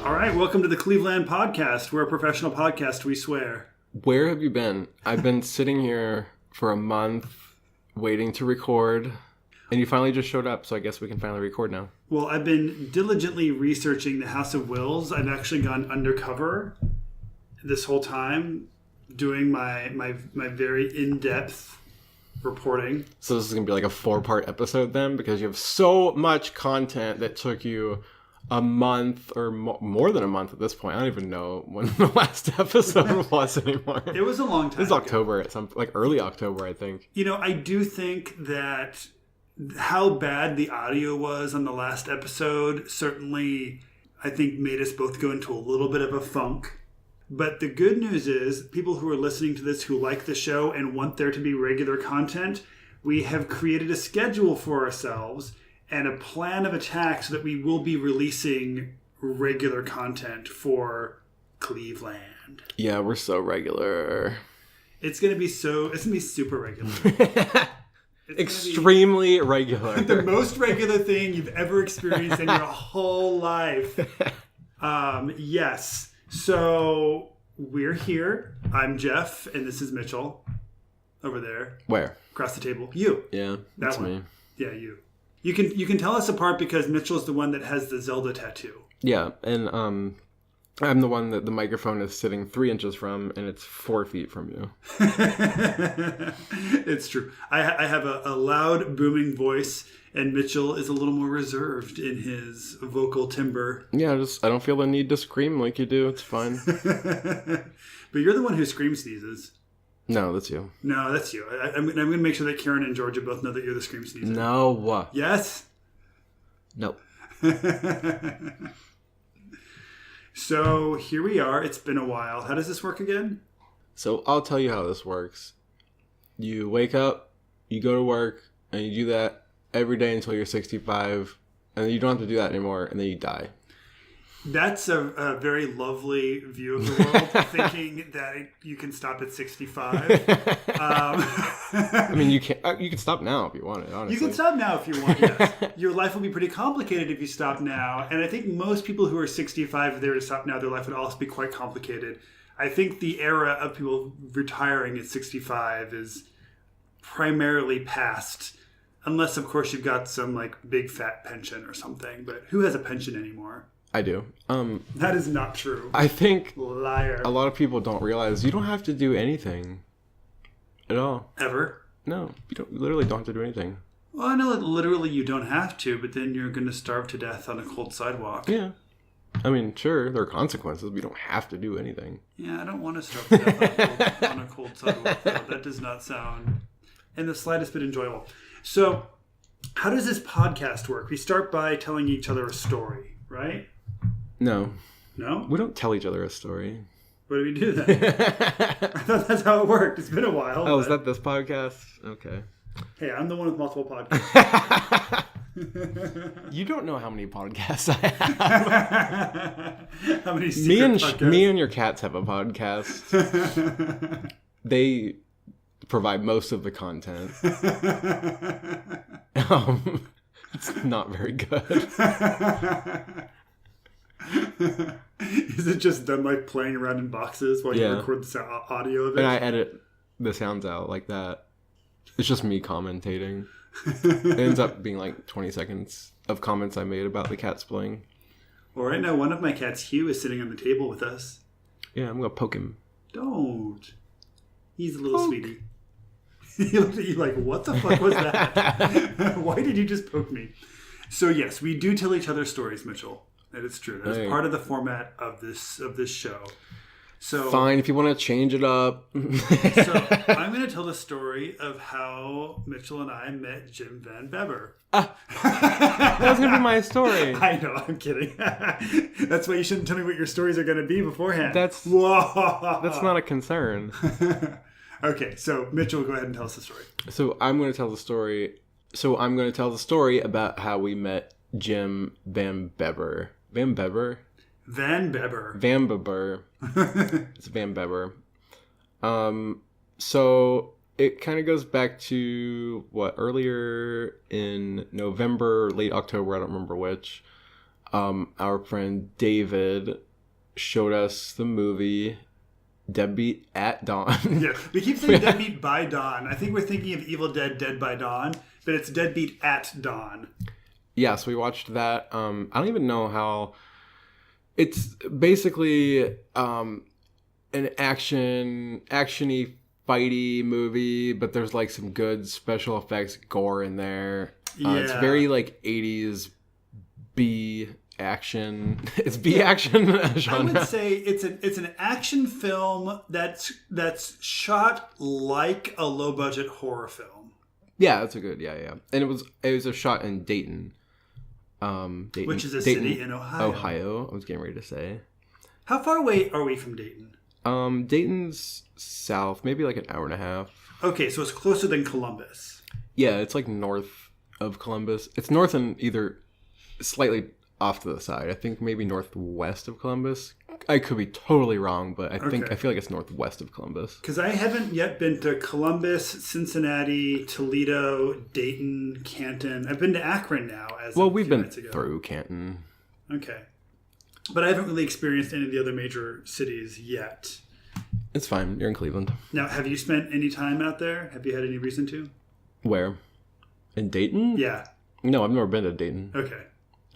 All right, welcome to the Cleveland podcast. We're a professional podcast, we swear. Where have you been? I've been sitting here for a month waiting to record, and you finally just showed up, so I guess we can finally record now. Well, I've been diligently researching the House of Wills. I've actually gone undercover this whole time, doing my very in-depth reporting. So this is going to be like a 4-part episode then, because you have so much content that took you a month or more than a month at this point. I don't even know when the last episode was anymore. It was a long time It was October, early October, I think. You know, I do think that how bad the audio was on the last episode certainly, I think, made us both go into a little bit of a funk. But the good news is, people who are listening to this who like the show and want there to be regular content, we have created a schedule for ourselves and a plan of attack so that we will be releasing regular content for Cleveland. Yeah, we're so regular. It's going to be super regular. Extremely regular. The most regular thing you've ever experienced in your whole life. Yes. So we're here. I'm Jeff, and this is Mitchell. Over there. Where? Across the table. You. Yeah, that's me. Yeah, you. You can tell us apart because Mitchell's the one that has the Zelda tattoo. Yeah, and I'm the one that the microphone is sitting 3 inches from, and it's 4 feet from you. It's true. I have a loud, booming voice, and Mitchell is a little more reserved in his vocal timbre. Yeah, I don't feel the need to scream like you do. It's fine. But you're the one who scream sneezes. No, that's you. No, that's you. I'm going to make sure that Karen and Georgia both know that you're the scream sneezer. No. Yes? Nope. So here we are. It's been a while. How does this work again? So I'll tell you how this works. You wake up, you go to work, and you do that every day until you're 65, and then you don't have to do that anymore, and then you die. That's a very lovely view of the world, thinking that you can stop at 65. I mean, you can stop now if you want it, honestly. You can stop now if you want, yes. Your life will be pretty complicated if you stop now. And I think most people who are 65, if they were to stop now, their life would also be quite complicated. I think the era of people retiring at 65 is primarily past. Unless, of course, you've got some like big fat pension or something. But who has a pension anymore? I do. That is not true. I think liar. A lot of people don't realize you don't have to do anything at all. Ever? No, you literally don't have to do anything. Well, I know that literally you don't have to, but then you're going to starve to death on a cold sidewalk. Yeah. I mean, sure, there are consequences, but you don't have to do anything. Yeah, I don't want to starve to death on a cold sidewalk. Though. That does not sound in the slightest bit enjoyable. So, how does this podcast work? We start by telling each other a story, right? No. No? We don't tell each other a story. What do we do then? I thought that's how it worked. It's been a while. Oh, is that this podcast? Okay. Hey, I'm the one with multiple podcasts. You don't know how many podcasts I have. How many podcasts? Me and your cats have a podcast. They provide most of the content. It's not very good. Is it just them like playing around in boxes while you record the audio of it? And I edit the sounds out like that. It's just me commentating. It ends up being like 20 seconds of comments I made about the cats playing. Well, right now one of my cats, Hugh, is sitting on the table with us. Yeah, I'm gonna poke him. Don't. He's a little sweetie. He looked at you like, what the fuck was that? Why did you just poke me? So yes, we do tell each other stories, Mitchell. That is true. That is part of the format of this show. So fine, if you want to change it up. So I'm going to tell the story of how Mitchell and I met Jim Van Beber. That was going to be my story. I know, I'm kidding. That's why you shouldn't tell me what your stories are going to be beforehand. That's not a concern. Okay, so Mitchell, go ahead and tell us the story. So I'm going to tell the story about how we met Jim Van Beber. Van Beber? Van Beber. Van Beber. It's Van Beber. So it kind of goes back to earlier in November, late October, I don't remember which. our friend David showed us the movie Deadbeat at Dawn. Yeah, we keep saying Deadbeat by Dawn. I think we're thinking of Evil Dead Dead by Dawn, but it's Deadbeat at Dawn. Yeah, so we watched that. I don't even know how... It's basically an action-y, fighty movie, but there's like some good special effects gore in there. It's very like 80s B action. It's B action genre. I would say it's an action film that's shot like a low budget horror film. Yeah, that's a good. Yeah. And it was a shot in Dayton. Which is a city in Ohio. I was getting ready to say. How far away are we from Dayton? Dayton's south, maybe like an hour and a half. Okay, so it's closer than Columbus. Yeah, it's like north of Columbus. It's north and either slightly off to the side. I think maybe northwest of Columbus. I could be totally wrong, but I feel like it's northwest of Columbus. Because I haven't yet been to Columbus, Cincinnati, Toledo, Dayton, Canton. I've been to Akron now. We've been through Canton. Okay. But I haven't really experienced any of the other major cities yet. It's fine. You're in Cleveland. Now, have you spent any time out there? Have you had any reason to? Where? In Dayton? Yeah. No, I've never been to Dayton. Okay.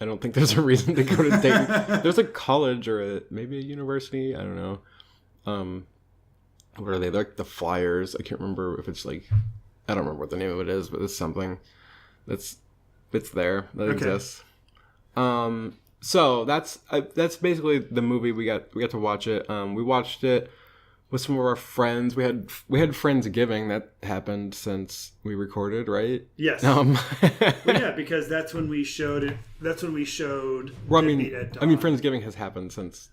I don't think there's a reason to go to Dayton. There's a college or maybe a university. I don't know. What are they? They're like the Flyers. I can't remember if it's like... I don't remember what the name of it is, but it's something it's there. That exists. So that's basically the movie. We got to watch it. We watched it with some of our friends. We had Friendsgiving that happened since we recorded, right? Yes. Well, yeah, because that's when we showed it. That's when we showed. Well, I mean, Friendsgiving has happened since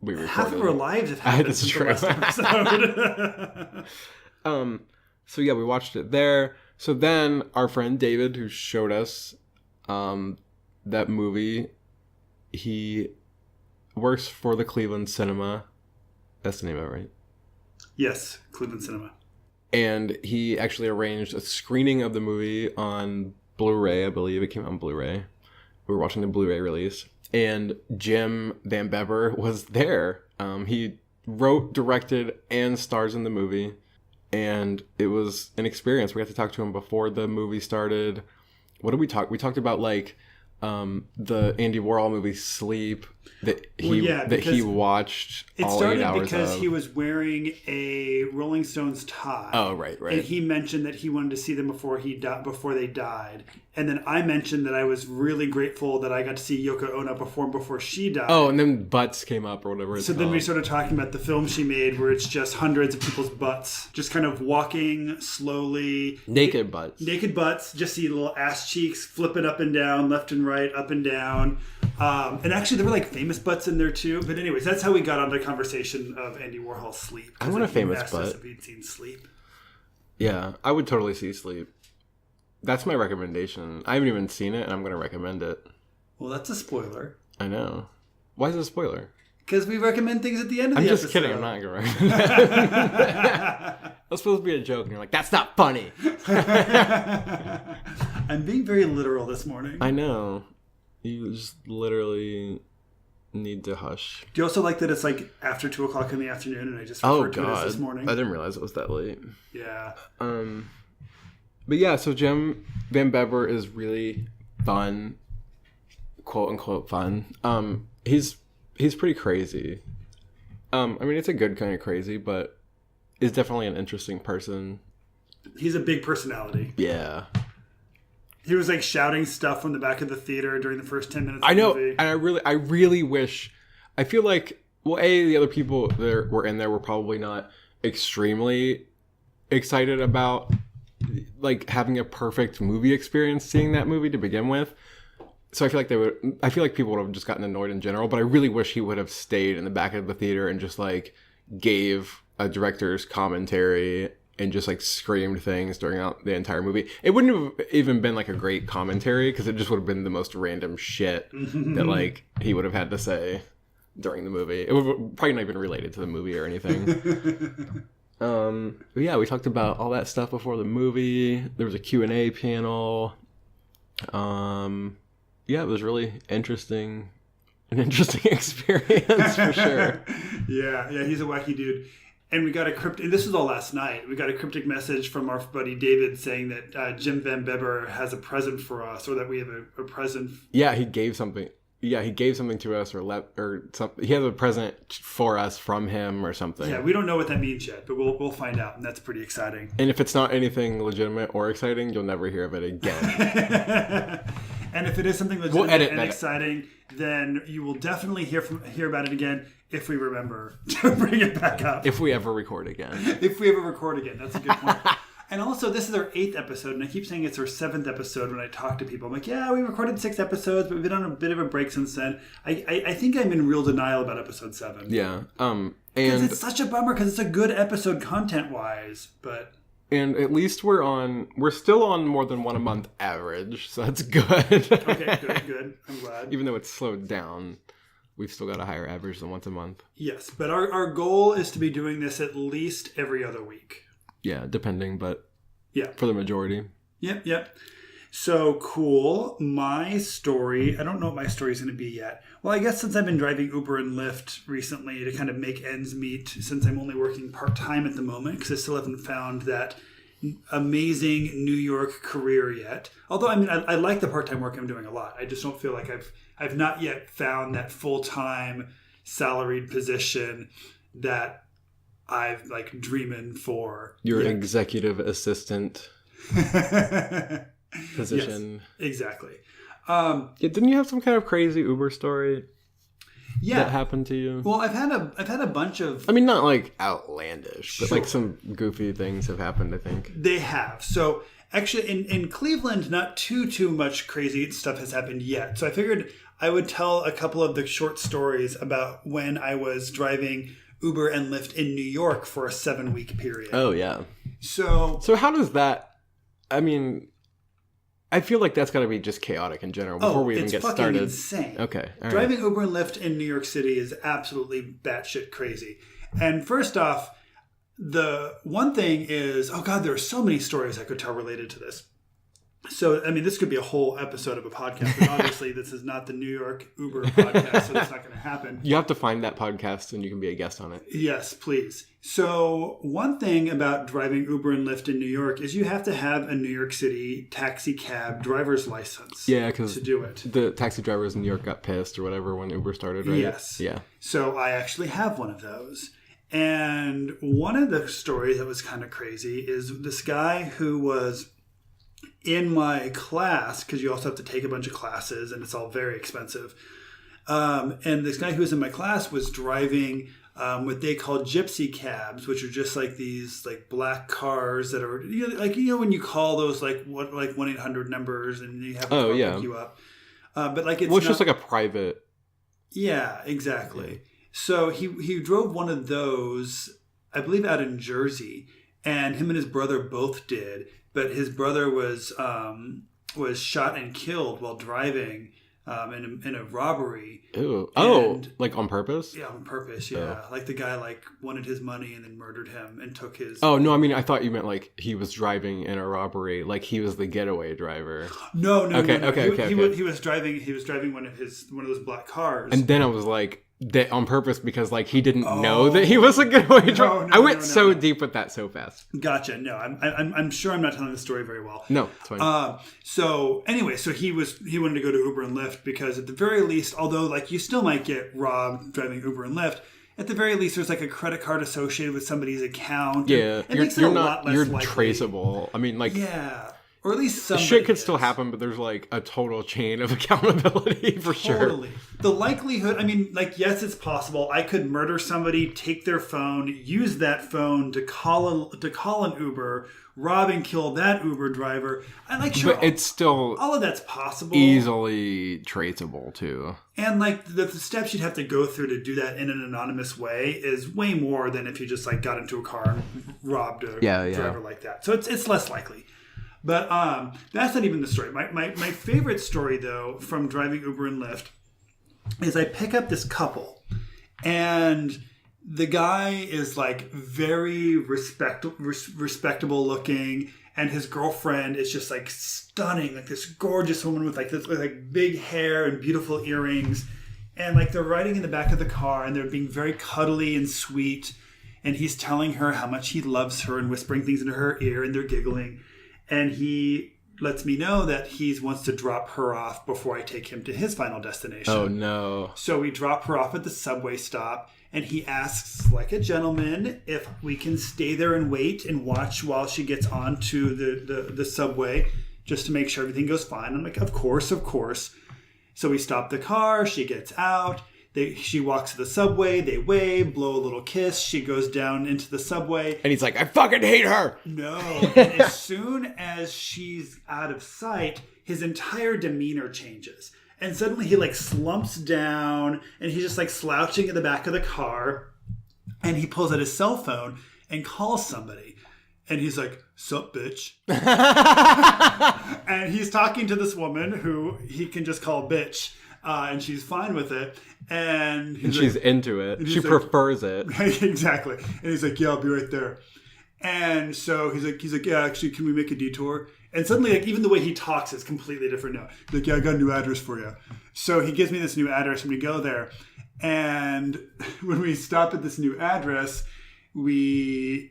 we recorded. Half of our lives have happened. That's since true. The last episode. So yeah, we watched it there. So then our friend David, who showed us that movie, he works for the Cleveland Cinema. That's the name of it, right? Yes, Cleveland Cinema. And he actually arranged a screening of the movie on Blu-ray. I believe it came out on Blu-ray. We were watching the Blu-ray release. And Jim Van Bever was there. He wrote, directed, and stars in the movie. And it was an experience. We got to talk to him before the movie started. What did we talk? We talked about like the Andy Warhol movie Sleep that he watched all 8 hours of. It started because he was wearing a Rolling Stones tie. Oh, right. And he mentioned that he wanted to see them before they died. And then I mentioned that I was really grateful that I got to see Yoko Ono perform before she died. Oh, and then Butts came up or whatever it's called. So then we started talking about the film she made where it's just hundreds of people's butts. Just kind of walking slowly. Naked butts. Just see little ass cheeks flipping up and down, left and right, up and down. And actually there were like famous butts in there too. But anyways, that's how we got onto the conversation of Andy Warhol's Sleep. I want a famous butt. If we'd seen Sleep. Yeah, I would totally see Sleep. That's my recommendation. I haven't even seen it, and I'm going to recommend it. Well, that's a spoiler. I know. Why is it a spoiler? Because we recommend things at the end of the episode. I'm just kidding. I'm not going to recommend that. That's supposed to be a joke, and you're like, that's not funny. I'm being very literal this morning. I know. You just literally need to hush. Do you also like that it's like after 2 o'clock in the afternoon, and I just referred to it as this morning? I didn't realize it was that late. Yeah. But yeah, so Jim Van Bever is really fun, quote unquote fun. He's pretty crazy. I mean, it's a good kind of crazy, but is definitely an interesting person. He's a big personality. Yeah. He was like shouting stuff from the back of the theater during the first 10 minutes of the movie. And I really wish. I feel like, well, the other people that were in there were probably not extremely excited about like having a perfect movie experience seeing that movie to begin with. So I feel like people would have just gotten annoyed in general, but I really wish he would have stayed in the back of the theater and just like gave a director's commentary and just like screamed things during the entire movie. It wouldn't have even been like a great commentary because it just would have been the most random shit that like he would have had to say during the movie. It would probably not even related to the movie or anything. But yeah, we talked about all that stuff before the movie. There was a Q&A panel. yeah, it was really interesting. An interesting experience for sure. Yeah, he's a wacky dude. And we got a cryptic, this was all last night, we got a cryptic message from our buddy David saying that Jim Van Bebber has a present for us, or that we have a present. Yeah, he gave something. Yeah, he gave something to us, or something. He has a present for us from him or something. Yeah, we don't know what that means yet, but we'll find out, and that's pretty exciting. And if it's not anything legitimate or exciting, you'll never hear of it again. And if it is something legitimate and exciting, then you will definitely hear about it again if we remember to bring it back up. If we ever record again. If we ever record again. That's a good point. And also, this is our 8th episode, and I keep saying it's our 7th episode when I talk to people. I'm like, yeah, we recorded 6 episodes, but we've been on a bit of a break since then. I think I'm in real denial about episode 7. Yeah. And it's such a bummer because it's a good episode content-wise, but... And at least we're still on more than one a month average, so that's good. Okay, good. I'm glad. Even though it's slowed down, we've still got a higher average than once a month. Yes, but our goal is to be doing this at least every other week. Yeah, depending, but yeah, for the majority. Yep. So cool. My story, I don't know what my story is going to be yet. Well, I guess since I've been driving Uber and Lyft recently to kind of make ends meet, since I'm only working part-time at the moment, because I still haven't found that amazing New York career yet. Although, I mean, I like the part-time work I'm doing a lot. I just don't feel like I've not yet found that full-time salaried position that I've like dreaming for. You're an executive assistant position. Yes, exactly. Didn't you have some kind of crazy Uber story? Yeah, that happened to you. Well, I've had a bunch of. I mean, not like outlandish, but sure. like some goofy things have happened. I think they have. So actually, in Cleveland, not too much crazy stuff has happened yet. So I figured I would tell a couple of the short stories about when I was driving Uber and Lyft in New York for a 7-week period. Oh yeah. So how does that? I mean, I feel like that's got to be just chaotic in general before we even get started. It's fucking insane. Okay. All Driving right. Uber and Lyft in New York City is absolutely batshit crazy. And first off, the one thing is, oh God, there are so many stories I could tell related to this. So, I mean, this could be a whole episode of a podcast, but obviously this is not the New York Uber podcast, so that's not going to happen. You have to find that podcast and you can be a guest on it. Yes, please. So, one thing about driving Uber and Lyft in New York is you have to have a New York City taxi cab driver's license to do it. The taxi drivers in New York got pissed or whatever when Uber started, right? Yes. Yeah. So, I actually have one of those. And one of the stories that was kind of crazy is this guy who was in my class, because you also have to take a bunch of classes and it's all very expensive. And this guy who was in my class was driving what they call gypsy cabs, which are just like these like black cars that are when you call those like 1-800 numbers and you have to pick you up. But like it's just like a private. Yeah, exactly. Yeah. So he drove one of those, I believe, out in Jersey, and him and his brother both did. But his brother was shot and killed while driving in a robbery. Ew. Like on purpose? Yeah, on purpose, yeah. Like the guy like wanted his money and then murdered him and took his... Oh, no, I mean, I thought you meant like he was driving in a robbery, like he was the getaway driver. No. Okay. He was driving one of those black cars. And then I was like, that on purpose because like he didn't know that he was a getaway driver. I went so deep with that so fast. Gotcha. No, I'm sure I'm not telling the story very well. No, it's fine. So anyway, he wanted to go to Uber and Lyft because at the very least, although like you still might get robbed driving Uber and Lyft, at the very least there's like a credit card associated with somebody's account. Yeah, you're traceable. I mean, like or at least some shit could still happen, but there's like a total chain of accountability for sure. Totally. The likelihood, I mean, like, yes, it's possible. I could murder somebody, take their phone, use that phone to call an Uber, rob and kill that Uber driver. But it's still all of that's possible, easily traceable too. And like the steps you'd have to go through to do that in an anonymous way is way more than if you just like got into a car and robbed a driver like that. So it's less likely. But that's not even the story. My favorite story, though, from driving Uber and Lyft is I pick up this couple, and the guy is like very respectable looking, and his girlfriend is just like stunning, like this gorgeous woman with like this like big hair and beautiful earrings. And like they're riding in the back of the car and they're being very cuddly and sweet. And he's telling her how much he loves her and whispering things into her ear, and they're giggling. And he lets me know that he wants to drop her off before I take him to his final destination. Oh, no. So we drop her off at the subway stop, and he asks, like a gentleman, if we can stay there and wait and watch while she gets onto the subway, just to make sure everything goes fine. I'm like, of course, of course. So we stop the car, she gets out, she walks to the subway, they wave, blow a little kiss, she goes down into the subway. And he's like, I fucking hate her! No. And as soon as she's out of sight, his entire demeanor changes. And suddenly he like slumps down and he's just like slouching in the back of the car. And he pulls out his cell phone and calls somebody. And he's like, sup, bitch. And he's talking to this woman who he can just call bitch. And she's fine with it. And she's like, into it. She prefers it. Exactly. And he's like, yeah, I'll be right there. And so he's like, yeah, actually, can we make a detour? And suddenly, like, even the way he talks is completely different now. He's like, yeah, I got a new address for you. So he gives me this new address and we go there. And when we stop at this new address, we're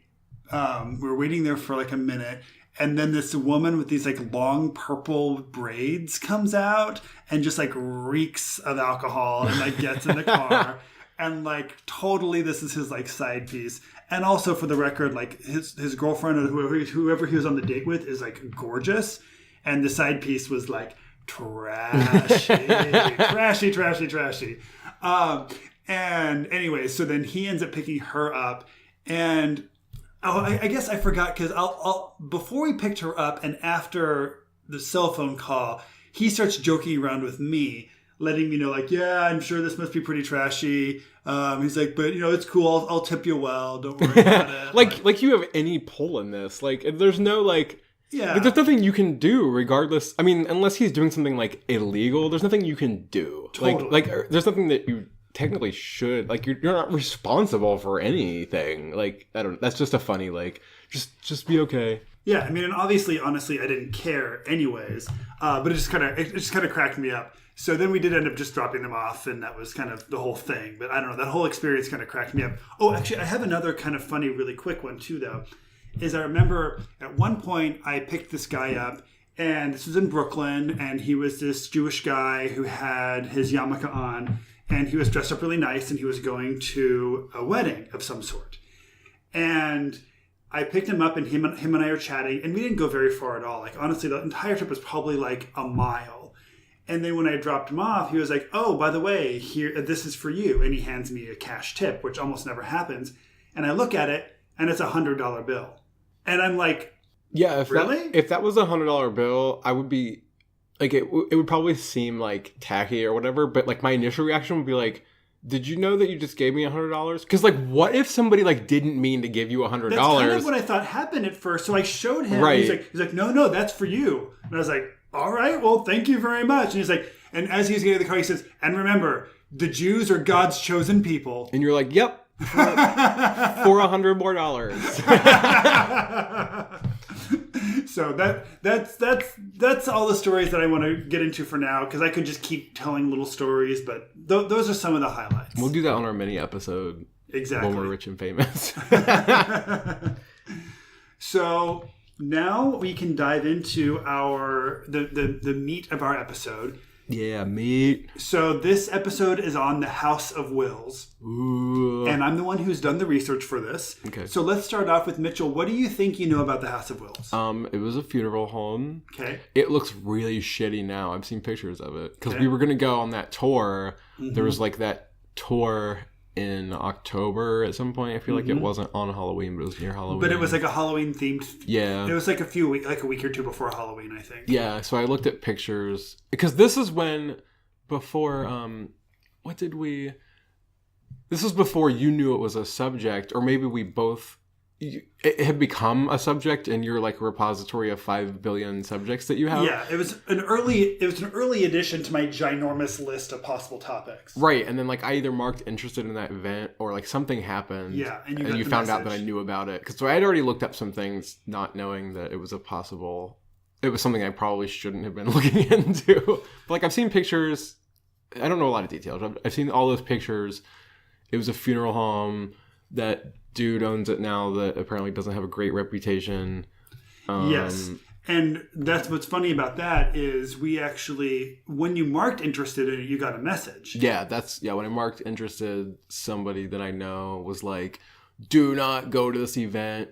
waiting there for like a minute. And then this woman with these like long purple braids comes out and just like reeks of alcohol and like gets in the car. And like totally this is his like side piece. And also for the record, like his girlfriend or whoever he was on the date with is like gorgeous. And the side piece was like trashy. And anyway, so then he ends up picking her up. And I guess I forgot because I'll before we picked her up and after the cell phone call, he starts joking around with me, letting me know like, yeah, I'm sure this must be pretty trashy. He's like, but you know, it's cool. I'll tip you well. Don't worry about it. like you have any pull in this. Like there's no like, yeah, like, there's nothing you can do regardless. I mean, unless he's doing something like illegal, there's nothing you can do. Totally. Like there's nothing that you technically should, like you're not responsible for anything. Like I don't, that's just a funny like just be okay. Yeah, I mean, and honestly I didn't care anyways, but it just kind of cracked me up. So then we did end up just dropping them off, and that was kind of the whole thing. But I don't know, that whole experience kind of cracked me up. Oh, actually, I have another kind of funny, really quick one too, though. Is I remember at one point I picked this guy up, and this was in Brooklyn, and he was this Jewish guy who had his yarmulke on, and he was dressed up really nice, and he was going to a wedding of some sort. And I picked him up, and him and I are chatting, and we didn't go very far at all. Like, honestly, the entire trip was probably like a mile. And then when I dropped him off, he was like, oh, by the way, here, this is for you. And he hands me a cash tip, which almost never happens. And I look at it, and it's $100 bill. And I'm like, yeah, really? If that was $100 bill, I would be, like, it would probably seem, like, tacky or whatever. But, like, my initial reaction would be like, did you know that you just gave me $100? Because, like, what if somebody, like, didn't mean to give you $100? That's kind of what I thought happened at first. So I showed him. Right. He's like, no, that's for you. And I was like, all right, well, thank you very much. And he's like, and as he's getting in the car, he says, and remember, the Jews are God's chosen people. And you're like, yep, for $100 more. So that's all the stories that I want to get into for now, because I could just keep telling little stories, but those are some of the highlights. We'll do that on our mini episode. Exactly. When we're rich and famous. So now we can dive into the meat of our episode. Yeah, meat. So this episode is on the House of Wills. Ooh. And I'm the one who's done the research for this. Okay. So let's start off with Mitchell. What do you think you know about the House of Wills? It was a funeral home. Okay. It looks really shitty now. I've seen pictures of it. Because Okay. we were going to go on that tour. Mm-hmm. There was like that tour in October at some point. I feel like it wasn't on Halloween, but it was near Halloween. But it was like a Halloween themed. Yeah. It was like a week or two before Halloween, I think. Yeah, so I looked at pictures. Because this is before, what did we... This was before you knew it was a subject, or maybe we both it had become a subject in your like repository of 5 billion subjects that you have. Yeah, it was an early addition to my ginormous list of possible topics. Right, and then like I either marked interested in that event or like something happened. Yeah, and you found out that I knew about it because I had already looked up some things, not knowing that it was it was something I probably shouldn't have been looking into. But like I've seen pictures. I don't know a lot of details. I've seen all those pictures. It was a funeral home. That dude owns it now that apparently doesn't have a great reputation. Yes. And that's what's funny about that is we actually, when you marked interested in it, you got a message. Yeah, when I marked interested, somebody that I know was like, do not go to this event.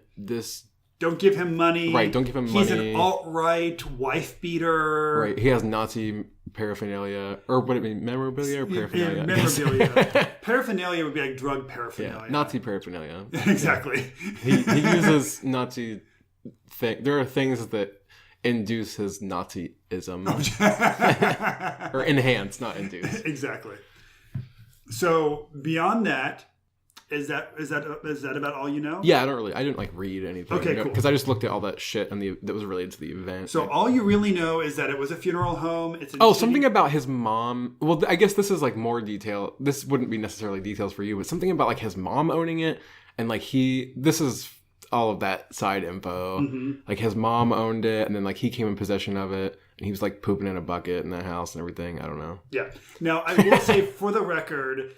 Don't give him money. Right, don't give him money. He's an alt-right wife beater. Right, he has Nazi paraphernalia. Or would it be memorabilia or paraphernalia? Memorabilia. Paraphernalia would be like drug paraphernalia. Yeah, Nazi paraphernalia. Exactly. He uses Nazi... There are things that induce his Nazism. Or enhance, not induce. Exactly. So, beyond that... Is that about all you know? Yeah, I didn't like read anything. Okay, cool. Because I just looked at all that shit that was related to the event. So all you really know is that it was a funeral home. Something about his mom. Well, I guess this is like more detail. This wouldn't be necessarily details for you, but something about like his mom owning it, and like this is all of that side info. Mm-hmm. Like his mom owned it, and then like he came in possession of it, and he was like pooping in a bucket in that house and everything. I don't know. Yeah. Now I will say for the record.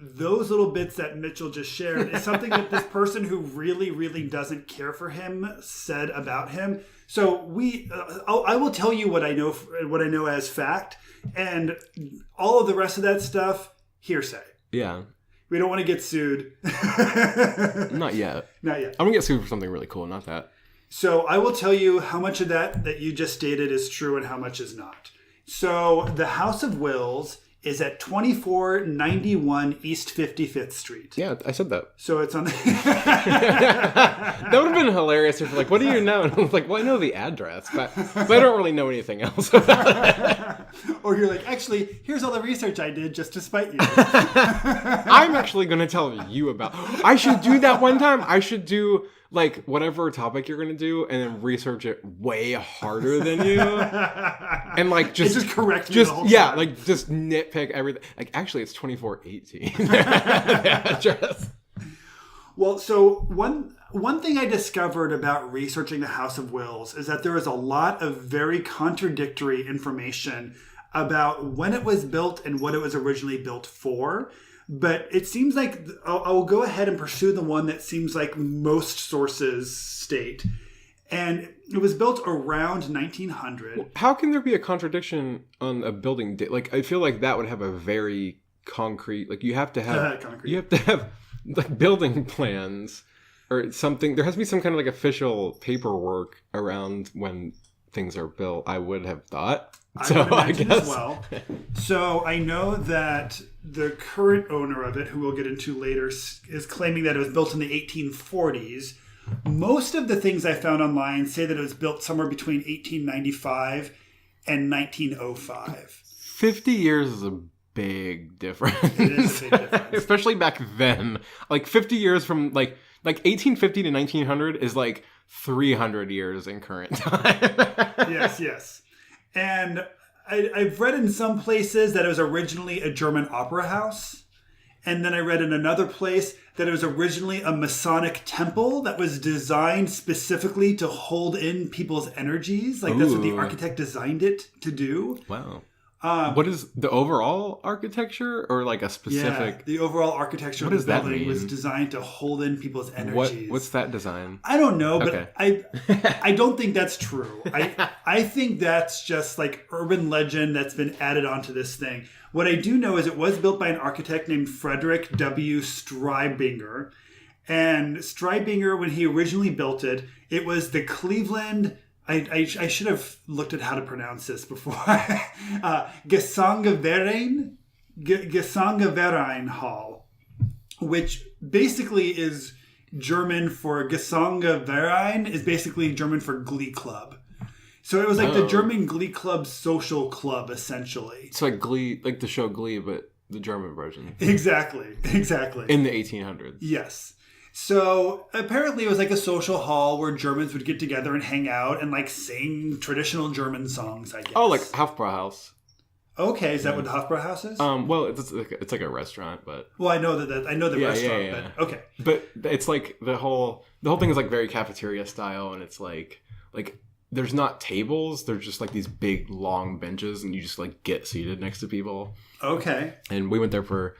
Those little bits that Mitchell just shared is something that this person who really, really doesn't care for him said about him. So I will tell you what I know as fact, and all of the rest of that stuff, hearsay. Yeah. We don't want to get sued. Not yet. Not yet. I'm going to get sued for something really cool, not that. So I will tell you how much of that you just stated is true and how much is not. So the House of Wills is at 2491 East 55th Street. Yeah, I said that. So it's on the... That would have been hilarious if you're like, what do you know? And I was like, well, I know the address, but I don't really know anything else about it. Or you're like, actually, here's all the research I did just to spite you. I'm actually going to tell you about... I should do that one time. I should do... like whatever topic you're going to do and then research it way harder than you and like just correct me the whole time. Like just nitpick everything. Like actually it's 2418 the address. Well, so one thing I discovered about researching the House of Wills is that there is a lot of very contradictory information about when it was built and what it was originally built for. But it seems like I'll go ahead and pursue the one that seems like most sources state. And it was built around 1900. How can there be a contradiction on a building date? Like, I feel like that would have a very concrete... Like, you have to have... You have to have, like, building plans or something. There has to be some kind of, like, official paperwork around when things are built, I would have thought. I guess as well. So I know that the current owner of it, who we'll get into later, is claiming that it was built in the 1840s. Most of the things I found online say that it was built somewhere between 1895 and 1905. 50 years is a big difference. It is a big difference. Especially back then. Like 50 years from like 1850 to 1900 is like 300 years in current time. Yes. And I've read in some places that it was originally a German opera house. And then I read in another place that it was originally a Masonic temple that was designed specifically to hold in people's energies. Like that's what the architect designed it to do. Wow. What is the overall architecture or like a specific... Yeah, the overall architecture of the building was designed to hold in people's energies. What's that design? I don't know, but I don't think that's true. I think that's just like urban legend that's been added onto this thing. What I do know is it was built by an architect named Frederick W. Streibinger. And Streibinger, when he originally built it, it was the Cleveland... I should have looked at how to pronounce this before. Gesangverein Hall, which basically is German for Gesangverein is basically German for Glee Club. So it was like the German Glee Club social club, essentially. It's like Glee, like the show Glee, but the German version. Exactly. In the 1800s. Yes. So apparently it was like a social hall where Germans would get together and hang out and like sing traditional German songs, I guess. Oh, like Hofbrauhaus. Okay, is that what the Hofbrauhaus is? Well, it's like a restaurant, but well, I know that I know the restaurant, yeah. But okay. But it's like the whole thing is like very cafeteria style, and it's like there's not tables, there's just like these big long benches, and you just like get seated next to people. Okay. And we went there for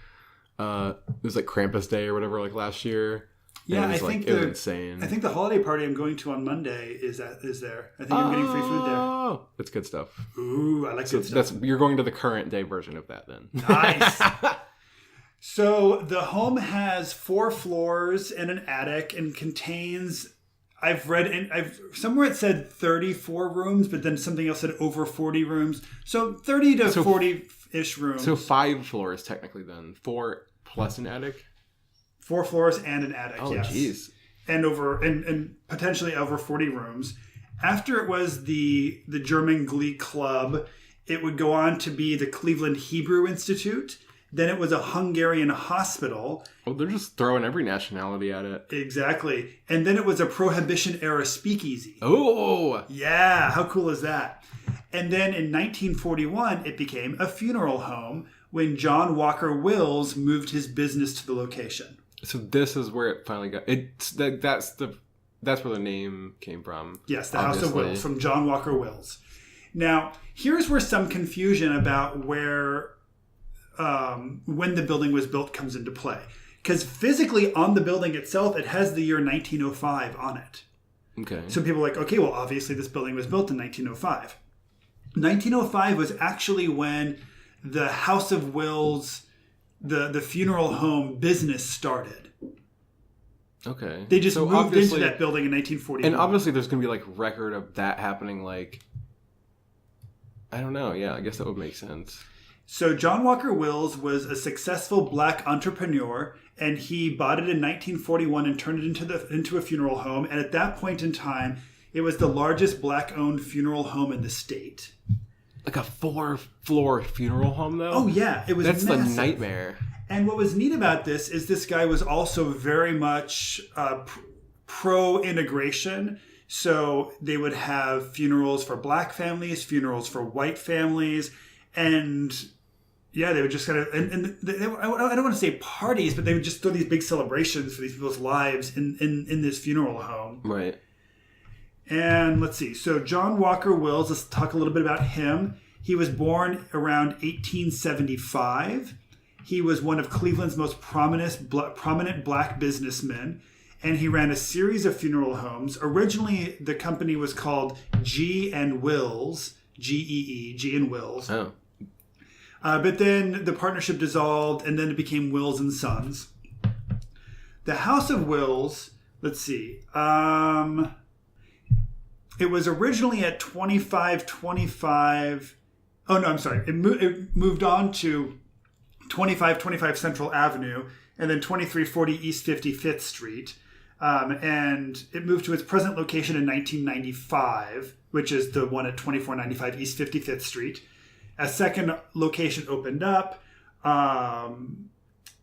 it was like Krampus Day or whatever, like last year. Yeah, I think it was insane. I think the holiday party I'm going to on Monday is there. I think I'm getting free food there. Oh, that's good stuff. Ooh, I like good stuff. You're going to the current day version of that then. Nice. So the home has 4 floors and an attic and contains. I've somewhere it said 34 rooms, but then something else said over 40 rooms. So 30 to 40-ish rooms. So 5 floors technically then. 4 plus an attic. 4 floors and an attic, oh, yes. Oh, jeez. And potentially over 40 rooms. After it was the German Glee Club, it would go on to be the Cleveland Hebrew Institute. Then it was a Hungarian hospital. Oh, they're just throwing every nationality at it. Exactly. And then it was a Prohibition-era speakeasy. Oh! Yeah, how cool is that? And then in 1941, it became a funeral home when John Walker Wills moved his business to the location. So this is where it finally got... That's where the name came from. Yes, the House of Wills, from John Walker Wills. Now, here's where some confusion about where... when the building was built comes into play. Because physically on the building itself, it has the year 1905 on it. Okay. So people are like, okay, well, obviously this building was built in 1905. 1905 was actually when the House of Wills, the funeral home business started. Okay. They just moved into that building in 1941. And obviously there's going to be like record of that happening, like, I don't know. Yeah, I guess that would make sense. So John Walker Wills was a successful black entrepreneur, and he bought it in 1941 and turned it into a funeral home. And at that point in time, it was the largest black-owned funeral home in the state. Like a 4-floor funeral home, though? Oh, yeah. It was That's massive. the nightmare. And what was neat about this is this guy was also very much pro-integration. So they would have funerals for black families, funerals for white families, and... yeah, they would just kind of, I don't want to say parties, but they would just throw these big celebrations for these people's lives in this funeral home. Right. And let's see. So John Walker Wills, let's talk a little bit about him. He was born around 1875. He was one of Cleveland's most prominent black businessmen, and he ran a series of funeral homes. Originally, the company was called G and Wills, G-E-E, G and Wills. Oh. But then the partnership dissolved, and then it became Wills and Sons. The House of Wills, let's see. It was originally at 2525. Oh, no, I'm sorry. It moved on to 2525 Central Avenue, and then 2340 East 55th Street. And it moved to its present location in 1995, which is the one at 2495 East 55th Street. A second location opened up.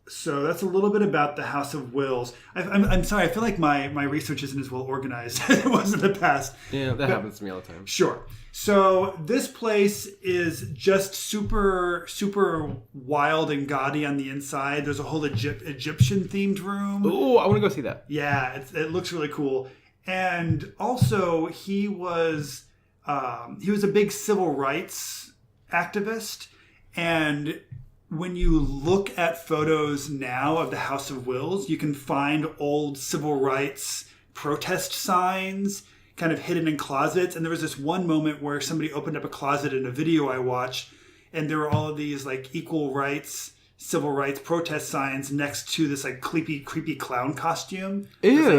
So that's a little bit about the House of Wills. I'm sorry, I feel like my research isn't as well organized as it was in the past. Yeah, that happens to me all the time. Sure. So this place is just super, super wild and gaudy on the inside. There's a whole Egyptian-themed room. Oh, I want to go see that. Yeah, it looks really cool. And also, he was a big civil rights activist, and when you look at photos now of the House of Wills, you can find old civil rights protest signs kind of hidden in closets. And there was this one moment where somebody opened up a closet in a video I watched, and there were all of these like equal rights, civil rights protest signs next to this like creepy clown costume. Ew. It was, like,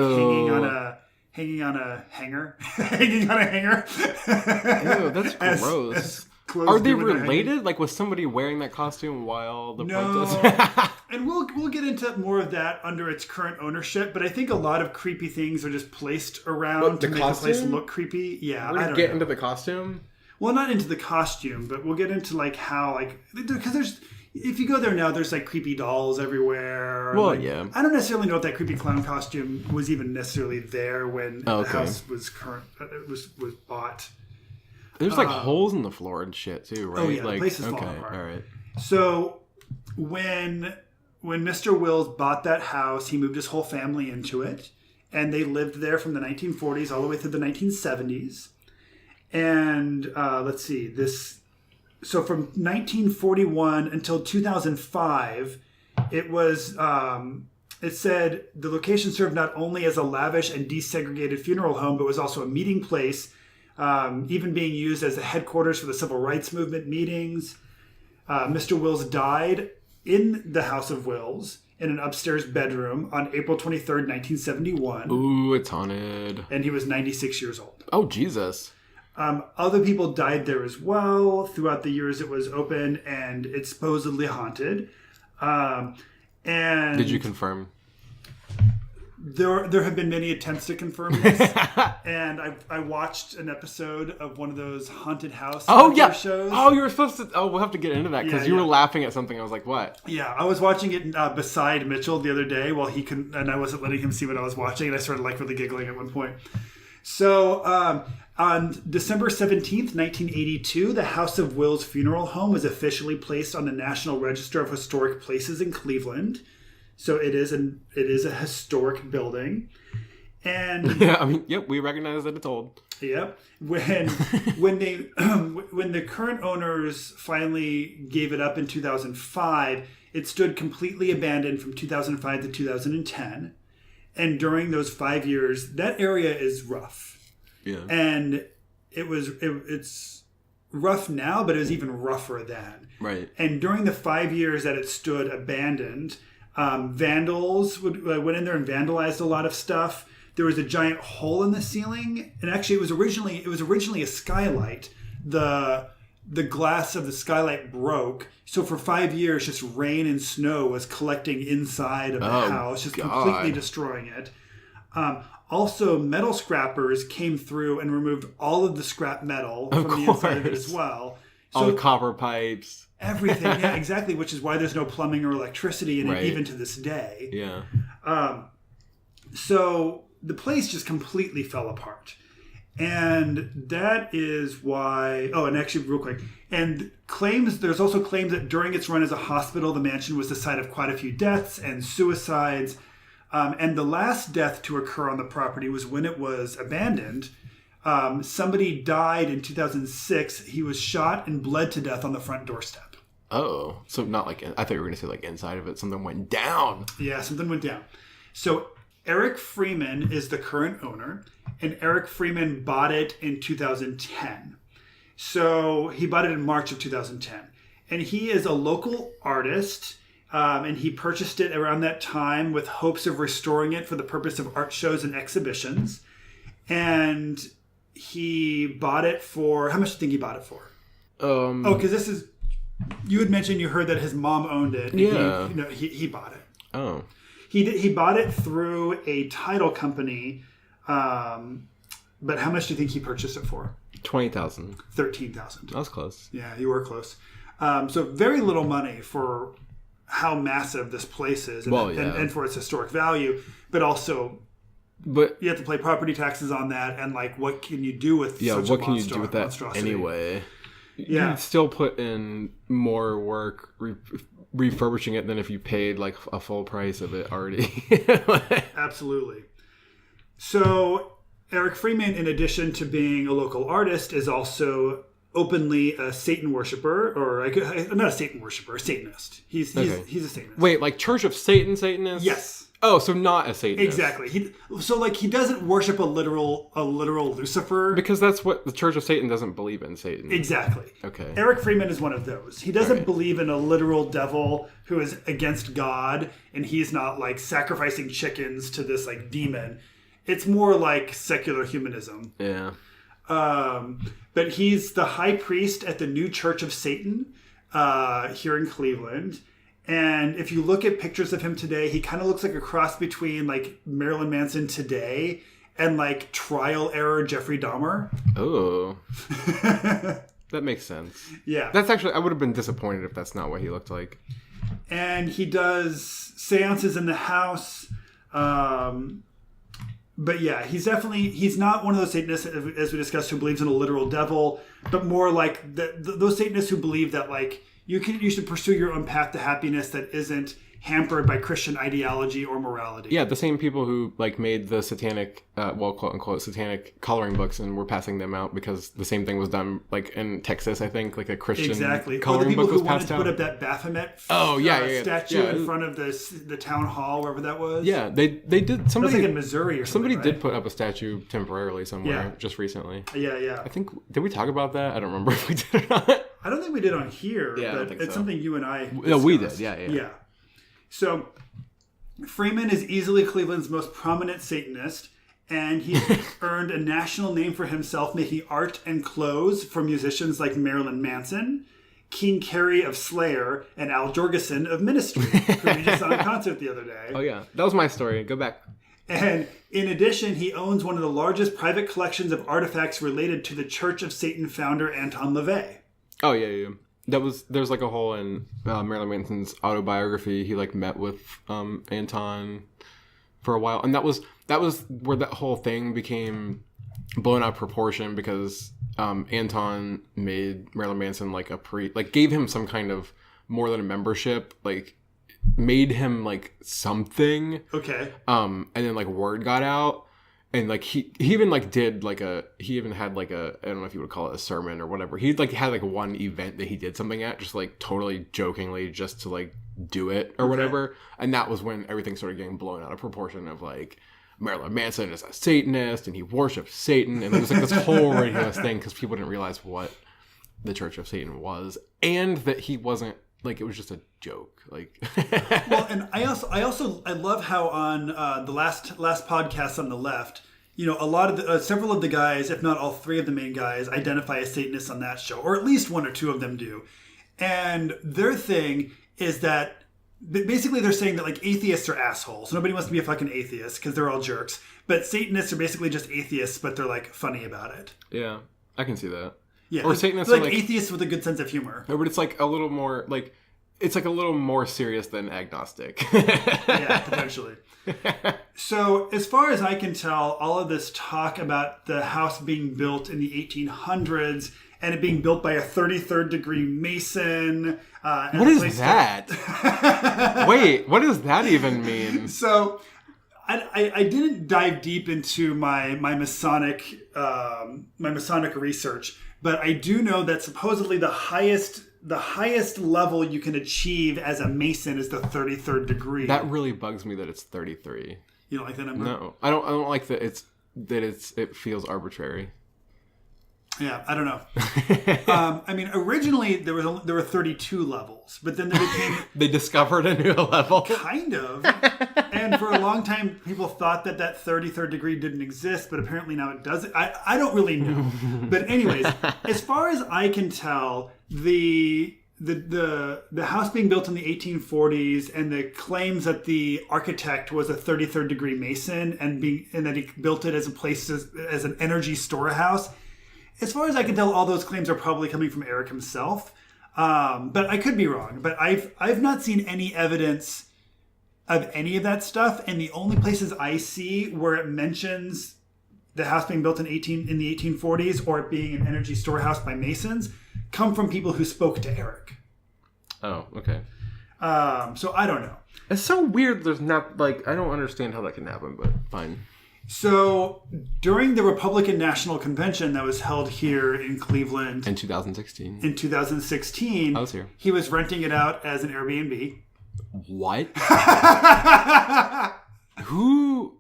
hanging on a hanger. Hanging on a hanger. Ew, that's gross. Are they related? Like, was somebody wearing that costume while the protest? And we'll get into more of that under its current ownership. But I think a lot of creepy things are just placed around to make the place look creepy. Yeah, We're gonna get into the costume. Well, not into the costume, but we'll get into like how, like, because there's if you go there now, there's like creepy dolls everywhere. Well, like, yeah. I don't necessarily know if that creepy clown costume was even necessarily there when the house was was bought. There's like holes in the floor and shit too, right? Oh yeah, like, the place is falling apart. All right. So when Mr. Wills bought that house, he moved his whole family into it, and they lived there from the 1940s all the way through the 1970s. And let's see, so from 1941 until 2005, it was, it said the location served not only as a lavish and desegregated funeral home, but was also a meeting place, even being used as the headquarters for the civil rights movement meetings. Mr. Wills died in the House of Wills in an upstairs bedroom on April 23rd, 1971. Ooh, it's haunted. And he was 96 years old. Oh, Jesus. Other people died there as well throughout the years it was open, and it's supposedly haunted. And did you confirm? There have been many attempts to confirm this, and I watched an episode of one of those haunted house shows. Oh, you were supposed to. Oh, we'll have to get into that because you were laughing at something. I was like, "What?" Yeah, I was watching it beside Mitchell the other day while he couldn't, and I wasn't letting him see what I was watching, and I started like really giggling at one point. So on December 17th, 1982, the House of Wills Funeral Home was officially placed on the National Register of Historic Places in Cleveland. So it is a historic building. And yeah, I mean, yep, we recognize that it's old. Yep. When the current owners finally gave it up in 2005, it stood completely abandoned from 2005 to 2010. And during those 5 years, that area is rough. Yeah. And it's rough now, but it was even rougher then. Right. And during the 5 years that it stood abandoned, vandals went in there and vandalized a lot of stuff. There was a giant hole in the ceiling, and actually it was originally a skylight. The glass of the skylight broke, so for 5 years, just rain and snow was collecting inside of the house, just completely destroying it. Also, metal scrappers came through and removed all of the scrap metal from the inside of it as well. So, all the copper pipes. Everything, yeah, exactly, which is why there's no plumbing or electricity in it, even to this day. Yeah. So the place just completely fell apart. And that is why... Oh, and actually, real quick. And there's also claims that during its run as a hospital, the mansion was the site of quite a few deaths and suicides. And the last death to occur on the property was when it was abandoned. Somebody died in 2006. He was shot and bled to death on the front doorstep. Oh, so not like... I thought you were going to say like inside of it, something went down. Yeah, something went down. So Eric Freeman is the current owner, and Eric Freeman bought it in 2010. So he bought it in March of 2010. And he is a local artist, and he purchased it around that time with hopes of restoring it for the purpose of art shows and exhibitions. And he bought it for... How much do you think he bought it for? Because this is... You had mentioned you heard that his mom owned it. Yeah. He bought it. Oh. He bought it through a title company, but how much do you think he purchased it for? $20,000. $13,000. That was close. Yeah, you were close. So very little money for how massive this place is, and for its historic value, but also... But you have to pay property taxes on that, and like, what can you do with such what a can you do with that monstrosity? Anyway? Yeah. You'd still put in more work refurbishing it than if you paid like a full price of it already. Absolutely. So Eric Freeman, in addition to being a local artist, is also openly a Satan worshiper, or not a Satan worshiper, a Satanist. He's a Satanist. Wait, like Church of Satan Satanist? Yes. Oh, so not a Satanist. Exactly. He doesn't worship a literal Lucifer. Because that's what the Church of Satan doesn't believe in, Satan. Exactly. Okay. Eric Freeman is one of those. He doesn't believe in a literal devil who is against God, and he's not like sacrificing chickens to this like demon. It's more like secular humanism. Yeah. But he's the high priest at the New Church of Satan here in Cleveland. And if you look at pictures of him today, he kind of looks like a cross between like Marilyn Manson today and like trial error Jeffrey Dahmer. Oh. That makes sense. Yeah. That's actually, I would have been disappointed if that's not what he looked like. And he does seances in the house. But yeah, he's not one of those Satanists, as we discussed, who believes in a literal devil, but more like those Satanists who believe that like you should pursue your own path to happiness that isn't hampered by Christian ideology or morality. Yeah, the same people who like made the satanic, quote unquote, satanic coloring books and were passing them out because the same thing was done like in Texas, I think, like a Christian coloring book was passed out. Or the people who wanted to put up that Baphomet statue in front of the town hall, wherever that was. Yeah, they did. Somebody, that was like in Missouri or something. Somebody did put up a statue temporarily somewhere just recently. Yeah. I think, did we talk about that? I don't remember if we did or not. I don't think we did on here, but it's something you and I discussed. No, we did, yeah. So, Freeman is easily Cleveland's most prominent Satanist, and he earned a national name for himself making art and clothes for musicians like Marilyn Manson, King Carey of Slayer, and Al Jorgensen of Ministry, who we just saw in concert the other day. Oh yeah, that was my story. Go back. And in addition, he owns one of the largest private collections of artifacts related to the Church of Satan founder Anton LaVey. Oh yeah. There's like a whole in Marilyn Manson's autobiography. He like met with Anton for a while, and that was where that whole thing became blown out of proportion because Anton made Marilyn Manson like gave him some kind of more than a membership, like made him like something. Okay. And then like word got out. And like he even like did like he even had like I don't know if you would call it a sermon or whatever. He like had like one event that he did something at, just like totally jokingly, just to like do it or whatever. And that was when everything started getting blown out of proportion of like Marilyn Manson is a Satanist and he worships Satan, and it was like this whole ridiculous thing because people didn't realize what the Church of Satan was, and that he wasn't like, it was just a joke. Like, well, and I love how on the last podcast on the left, you know, a lot of several of the guys, if not all three of the main guys, identify as Satanists on that show, or at least one or two of them do. And their thing is that basically they're saying that like atheists are assholes. Nobody wants to be a fucking atheist because they're all jerks. But Satanists are basically just atheists, but they're like funny about it. Yeah, I can see that. Yeah, or Satanists like are like atheists with a good sense of humor. No, but it's like a little more like, it's like a little more serious than agnostic. Yeah, potentially. So, as far as I can tell, all of this talk about the house being built in the 1800s and it being built by a 33rd degree Mason. What is that? Wait, what does that even mean? So, I didn't dive deep into my Masonic research, but I do know that supposedly the highest level you can achieve as a Mason is the 33rd degree. That really bugs me that it's 33. You don't like that number? No, I don't like that it feels arbitrary. Yeah, I don't know. I mean, originally there were 32 levels, but then they discovered a new level. Kind of. And for a long time, people thought that 33rd degree didn't exist, but apparently now it does. I don't really know. But anyways, as far as I can tell, the house being built in the 1840s and the claims that the architect was a 33rd degree Mason and that he built it as a place as an energy storehouse. As far as I can tell, all those claims are probably coming from Eric himself. But I could be wrong. But I've not seen any evidence of any of that stuff. And the only places I see where it mentions the house being built in the 1840s or it being an energy storehouse by Masons come from people who spoke to Eric. Oh, okay. So I don't know. It's so weird. There's not I don't understand how that can happen, but fine. So, during the Republican National Convention that was held here in Cleveland... In 2016. I was here. He was renting it out as an Airbnb. What? Who?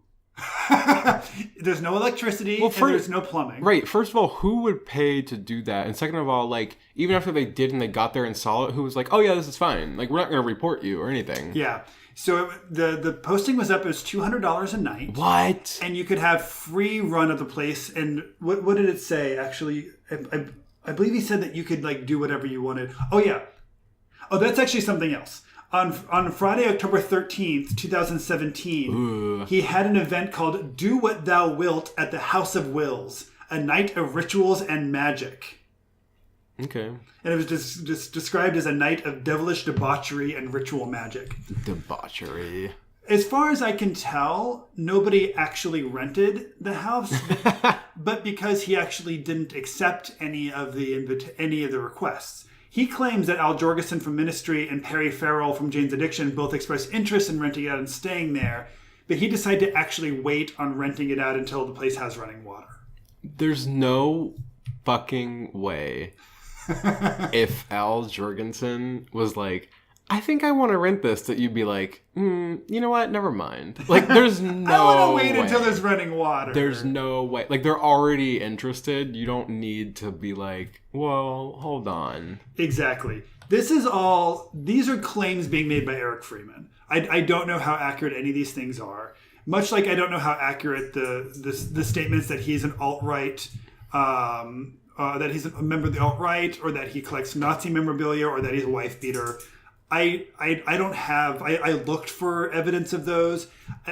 There's no electricity and there's no plumbing. Right. First of all, who would pay to do that? And second of all, even after they did and they got there and saw it, who was like, oh yeah, this is fine. We're not going to report you or anything. Yeah. So the posting was up. It was $200 a night. What? And you could have free run of the place. And what did it say? Actually, I believe he said that you could do whatever you wanted. Oh yeah. Oh, that's actually something else. On Friday, October 13th, 2017, he had an event called "Do What Thou Wilt" at the House of Wills, a night of rituals and magic. Okay. And it was just described as a night of devilish debauchery and ritual magic. Debauchery. As far as I can tell, nobody actually rented the house, but because he actually didn't accept any of the requests. He claims that Al Jorgensen from Ministry and Perry Farrell from Jane's Addiction both expressed interest in renting it out and staying there, but he decided to actually wait on renting it out until the place has running water. There's no fucking way if Al Jorgensen was like, I think I want to rent this, that you'd be like, you know what? Never mind. Like, there's no I want to wait way. until there's running water. There's no way. Like, they're already interested. You don't need to be like, well, hold on. Exactly. These are claims being made by Eric Freeman. I don't know how accurate any of these things are. Much like I don't know how accurate the statements that he's an alt-right, that he's a member of the alt-right, or that he collects Nazi memorabilia, or that he's a wife beater. I looked for evidence of those.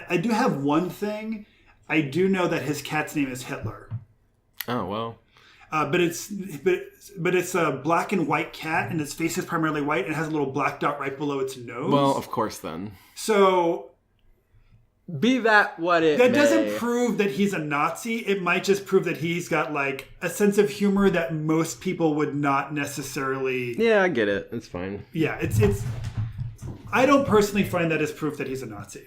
I do have one thing. I do know that his cat's name is Hitler. Oh, well. But it's a black and white cat, and its face is primarily white, and it has a little black dot right below its nose. Well, of course then. So be that what it that may. doesn't prove that he's a Nazi. It might just prove that he's got like a sense of humor that most people would not necessarily. Yeah, I get it. It's fine. Yeah, it's. I don't personally find that as proof that he's a Nazi.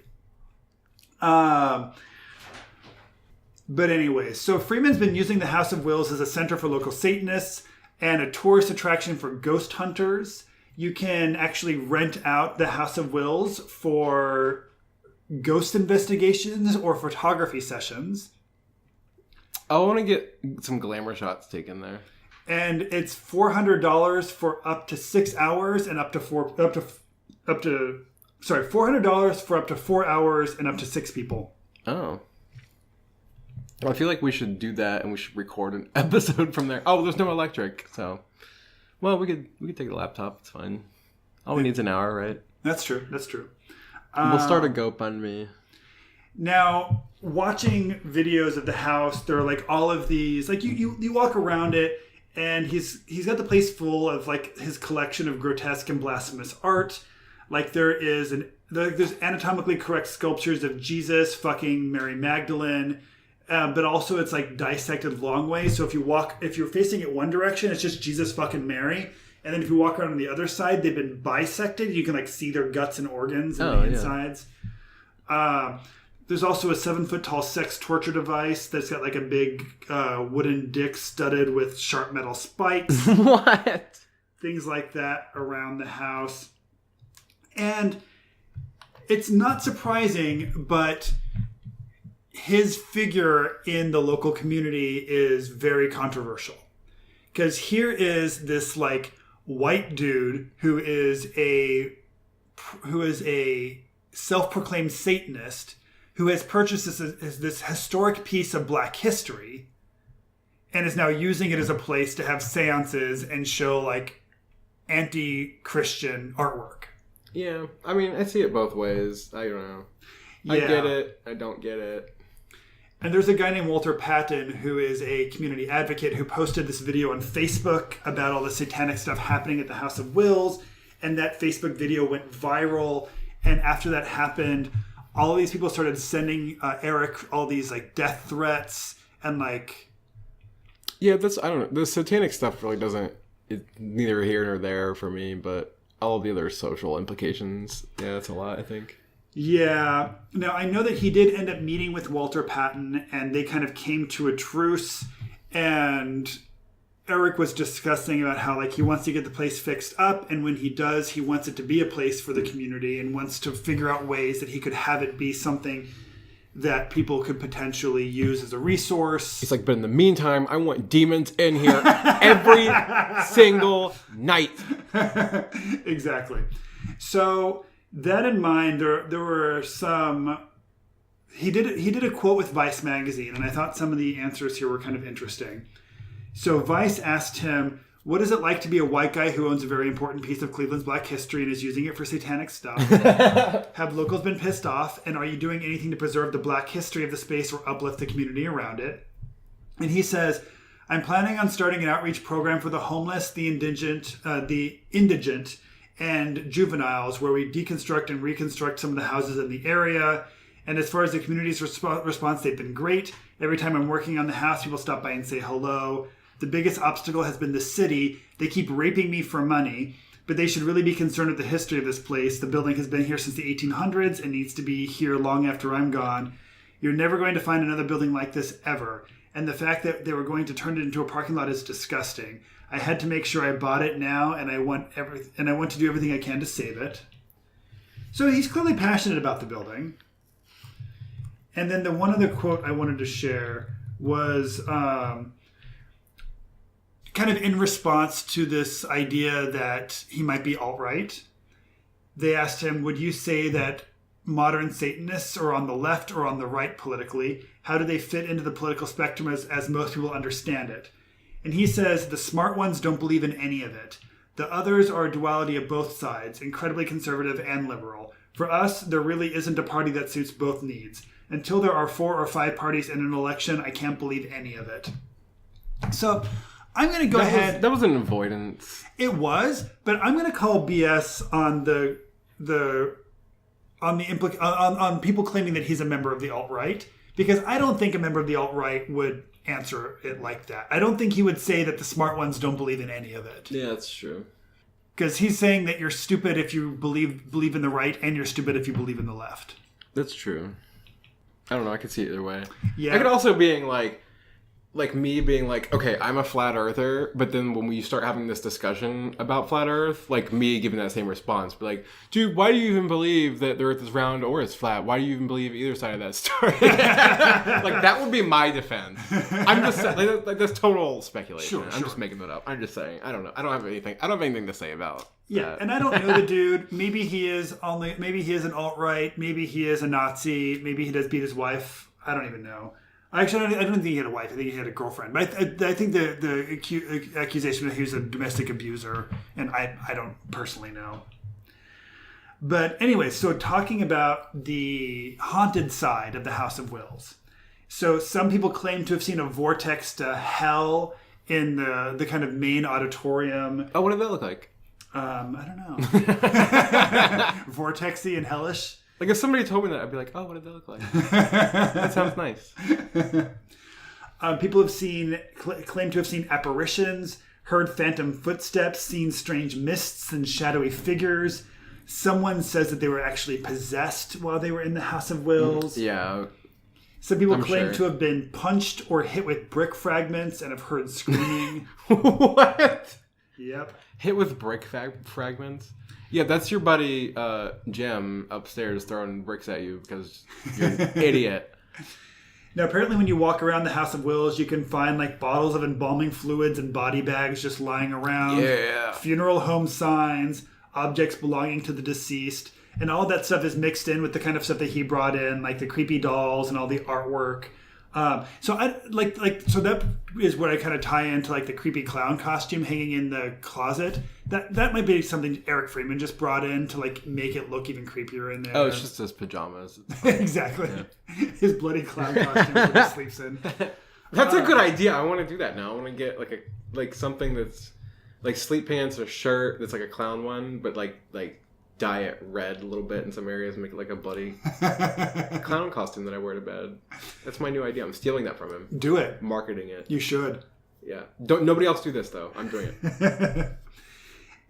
But anyway, so Freeman's been using the House of Wills as a center for local Satanists and a tourist attraction for ghost hunters. You can actually rent out the House of Wills for ghost investigations or photography sessions. I want to get some glamour shots taken there. And it's $400 for up to 6 hours and $400 for up to 4 hours and up to 6 people. Oh. Well, I feel like we should do that, and we should record an episode from there. Oh, there's no electric, so well, we could take the laptop. It's fine. All we need is an hour, right? That's true. We'll start a GoFundMe. Now, watching videos of the house, there are like all of these. Like you walk around it, and he's got the place full of like his collection of grotesque and blasphemous art. Like there's anatomically correct sculptures of Jesus fucking Mary Magdalene. But also it's like dissected long ways. So if you're facing it one direction, it's just Jesus fucking Mary. And then if you walk around on the other side, they've been bisected. You can like see their guts and organs and the insides. There's also a 7-foot tall sex torture device that's got like a big wooden dick studded with sharp metal spikes. What? Things like that around the house. And it's not surprising, but his figure in the local community is very controversial, because here is this like white dude who is a self-proclaimed Satanist who has purchased this historic piece of Black history and is now using it as a place to have seances and show like anti-Christian artwork. Yeah, I mean, I see it both ways. I don't know. Yeah. I get it. I don't get it. And there's a guy named Walter Patton who is a community advocate who posted this video on Facebook about all the satanic stuff happening at the House of Wills. And that Facebook video went viral. And after that happened, all of these people started sending Eric all these like death threats and like... Yeah, I don't know. The satanic stuff really doesn't... It's neither here nor there for me, but all the other social implications, yeah, that's a lot, I think. Yeah. Now, I know that he did end up meeting with Walter Patton, and they kind of came to a truce, and Eric was discussing about how like he wants to get the place fixed up, and when he does, he wants it to be a place for the community and wants to figure out ways that he could have it be something that people could potentially use as a resource. He's like, but in the meantime, I want demons in here every single night. Exactly. So... that in mind, there were some... He did a quote with Vice magazine, and I thought some of the answers here were kind of interesting. So Vice asked him, what is it like to be a white guy who owns a very important piece of Cleveland's Black history and is using it for satanic stuff? Have locals been pissed off? And are you doing anything to preserve the Black history of the space or uplift the community around it? And he says, I'm planning on starting an outreach program for the homeless, the indigent, and juveniles, where we deconstruct and reconstruct some of the houses in the area. And as far as the community's response, they've been great. Every time I'm working on the house, people stop by and say hello. The biggest obstacle has been the city. They keep raping me for money, but they should really be concerned with the history of this place. The building has been here since the 1800s and needs to be here long after I'm gone. You're never going to find another building like this ever. And the fact that they were going to turn it into a parking lot is disgusting. I had to make sure I bought it now, and I want to do everything I can to save it. So he's clearly passionate about the building. And then the one other quote I wanted to share was kind of in response to this idea that he might be alt-right. They asked him, would you say that modern Satanists are on the left or on the right politically? How do they fit into the political spectrum as most people understand it? And he says, the smart ones don't believe in any of it. The others are a duality of both sides, incredibly conservative and liberal. For us, there really isn't a party that suits both needs. Until there are 4 or 5 parties in an election, I can't believe any of it. So I'm going to go ahead. That was an avoidance. It was, but I'm going to call BS on on people claiming that he's a member of the alt-right, because I don't think a member of the alt-right would answer it like that. I don't think he would say that the smart ones don't believe in any of it. Yeah, that's true. Because he's saying that you're stupid if you believe in the right, and you're stupid if you believe in the left. That's true. I don't know. I could see it either way. Yeah. I could also being like me being like, okay, I'm a flat earther, but then when we start having this discussion about flat earth, like me giving that same response, but like, dude, why do you even believe that the earth is round or it's flat? Why do you even believe either side of that story? Like, that would be my defense. I'm just like that's total speculation. I'm just making that up. I'm just saying. I don't know. I don't have anything to say about. Yeah, and I don't know the dude. Maybe he is an alt-right. Maybe he is a Nazi. Maybe he does beat his wife. I don't even know. Actually, I don't think he had a wife. I think he had a girlfriend. But I think the accusation that he was a domestic abuser, and I don't personally know. But anyway, so talking about the haunted side of the House of Wills. So some people claim to have seen a vortex to hell in the kind of main auditorium. Oh, what did that look like? I don't know. Vortexy and hellish. Like, if somebody told me that, I'd be like, oh, what did that look like? That sounds nice. People have claim to have seen apparitions, heard phantom footsteps, seen strange mists and shadowy figures. Someone says that they were actually possessed while they were in the House of Wills. Yeah. Some people claim to have been punched or hit with brick fragments and have heard screaming. What? Yep. Hit with brick fragments? Yeah, that's your buddy Jim upstairs throwing bricks at you because you're an idiot. Now, apparently when you walk around the House of Wills, you can find like bottles of embalming fluids and body bags just lying around. Yeah. Funeral home signs, objects belonging to the deceased. And all that stuff is mixed in with the kind of stuff that he brought in, like the creepy dolls and all the artwork. So that is what I kind of tie into like the creepy clown costume hanging in the closet. That might be something Eric Freeman just brought in to like make it look even creepier in there. Oh, it's just his pajamas. Exactly. Yeah. His bloody clown costume that he sleeps in. That's a good idea. I want to do that now. I want to get like something that's like sleep pants or shirt that's like a clown one, but like dye it red a little bit in some areas and make it like a bloody clown costume that I wear to bed. That's my new idea. I'm stealing that from him. Do it. Marketing it. You should. Yeah. Nobody else do this, though. I'm doing it.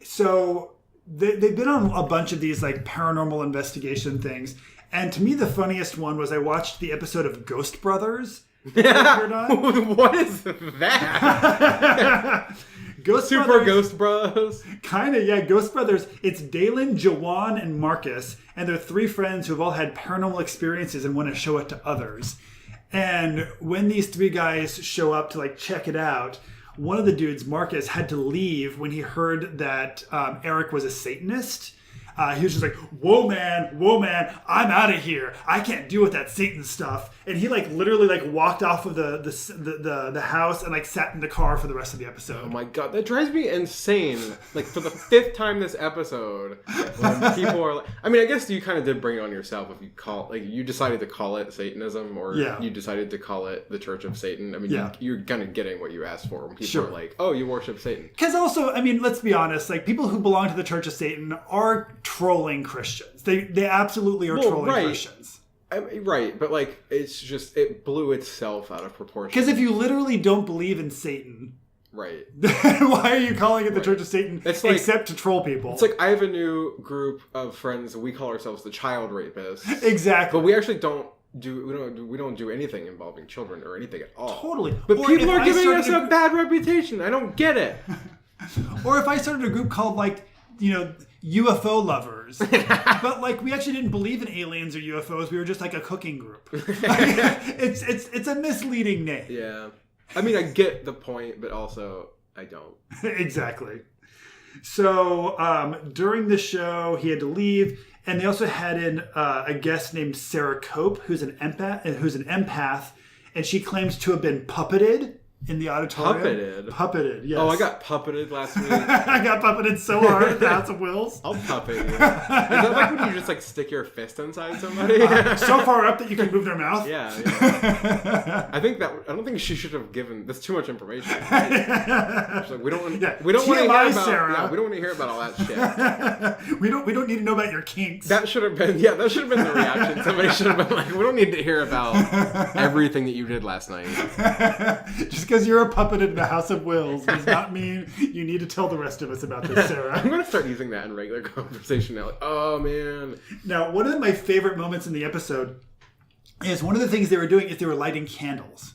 So they've been on a bunch of these like paranormal investigation things. And to me, the funniest one was I watched the episode of Ghost Brothers. What is that? Ghost Bros. Kind of, yeah. Ghost Brothers. It's Dalen, Jawan, and Marcus. And they're 3 friends who have all had paranormal experiences and want to show it to others. And when these 3 guys show up to like check it out, one of the dudes, Marcus, had to leave when he heard that Eric was a Satanist. he was just like, whoa man, I'm out of here. I can't deal with that Satan stuff. And he like literally like walked off of the house and like sat in the car for the rest of the episode. Oh my god, that drives me insane. Like for the 5th time this episode, when people are like, I mean, I guess you kind of did bring it on yourself if you you decided to call it Satanism, or you decided to call it the Church of Satan. I mean, you're kind of getting what you asked for when people are like, oh, you worship Satan. Because also, I mean, let's be honest, like people who belong to the Church of Satan are trolling Christians. They absolutely are trolling Christians. I mean, right, but like it's just it blew itself out of proportion. Because if you literally don't believe in Satan, right, then why are you calling it the Church of Satan? It's like, except to troll people. It's like I have a new group of friends. We call ourselves the Child Rapists. Exactly, but we actually don't do anything involving children or anything at all. Totally, but people are giving us a bad reputation. I don't get it. Or if I started a group called UFO lovers, but like we actually didn't believe in aliens or UFOs. We were just like a cooking group. It's a misleading name. Yeah, I mean I get the point, but also I don't. Exactly. So during the show, he had to leave, and they also had in a guest named Sarah Cope, who's an empath, and she claims to have been puppeted in the auditorium. Puppeted, yes. Oh, I got puppeted last week. I got puppeted so hard at the House of Wills. I'll puppet you. Is that like when you just like stick your fist inside somebody? So far up that you can move their mouth? Yeah. I don't think she should have given, that's too much information. Like, we don't want to hear about all that shit. we don't need to know about your kinks. That should have been the reaction. Somebody should have been like, we don't need to hear about everything that you did last night. Just because you're a puppet in the House of Wills does not mean you need to tell the rest of us about this, Sarah. I'm going to start using that in regular conversation now. Like, oh, man. Now, one of my favorite moments in the episode is one of the things they were doing is they were lighting candles.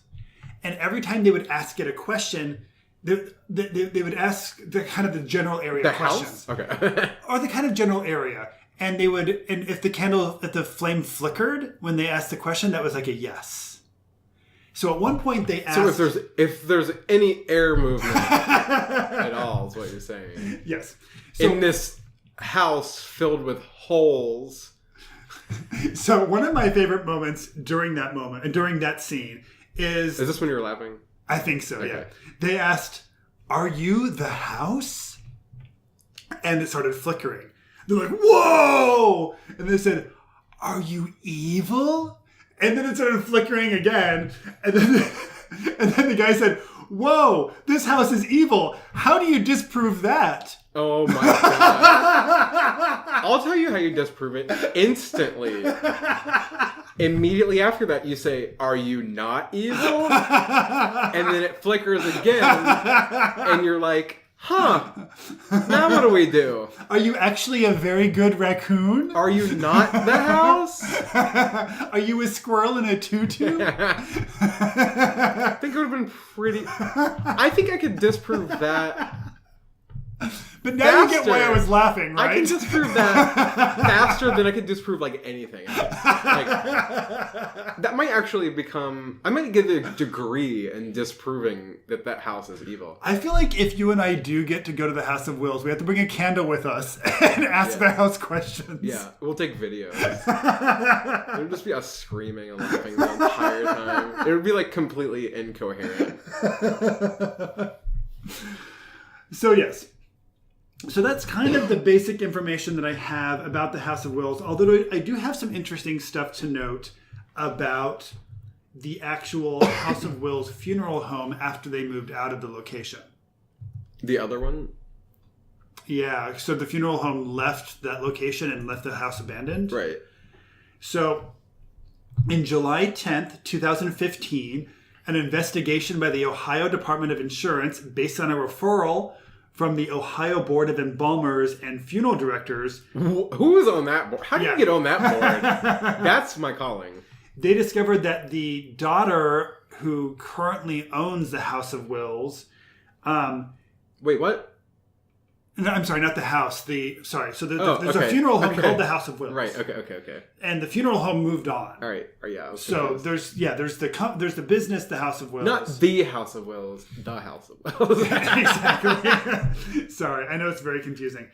And every time they would ask it a question, they would ask the kind of the general area questions. House? Okay. Or the kind of general area. And they would, and if the flame flickered when they asked the question, that was like a yes. So at one point they asked... So if there's any air movement at all, is what you're saying. Yes. So, in this house filled with holes. So one of my favorite moments during that moment, and during that scene, is... Is this when you were laughing? I think so, okay. Yeah. They asked, "Are you the house?" And it started flickering. They're like, "Whoa!" And they said, "Are you evil?" And then it started flickering again. And then the guy said, "Whoa, this house is evil. How do you disprove that?" Oh my god. I'll tell you how you disprove it instantly. Immediately after that, you say, "Are you not evil?" And then it flickers again. And you're like, huh. Now what do we do? Are you actually a very good raccoon? Are you not the house? Are you a squirrel in a tutu? I think it would have been pretty... I think I could disprove that. But now you get why I was laughing, right? I can disprove that faster than I could disprove like anything else. Like, that might actually become... I might get a degree in disproving that house is evil. I feel like if you and I do get to go to the House of Wills, we have to bring a candle with us and ask the house questions. Yeah, we'll take videos. It would just be us screaming and laughing the entire time. It would be like completely incoherent. So yes. So that's kind of the basic information that I have about the House of Wills, although I do have some interesting stuff to note about the actual House of Wills funeral home after they moved out of the location. The other one? Yeah, so the funeral home left that location and left the house abandoned. Right. So in July 10th, 2015, an investigation by the Ohio Department of Insurance, based on a referral from the Ohio Board of Embalmers and Funeral Directors. Who is on that board? How do you get on that board? That's my calling. They discovered that the daughter who currently owns the House of Wills... Wait, what? No, I'm sorry, not the house. So there's a funeral home called the House of Wills. Right. Okay. And the funeral home moved on. All right. Yeah. So there's the business, the House of Wills. Not the House of Wills, the House of Wills. Exactly. Sorry, I know it's very confusing.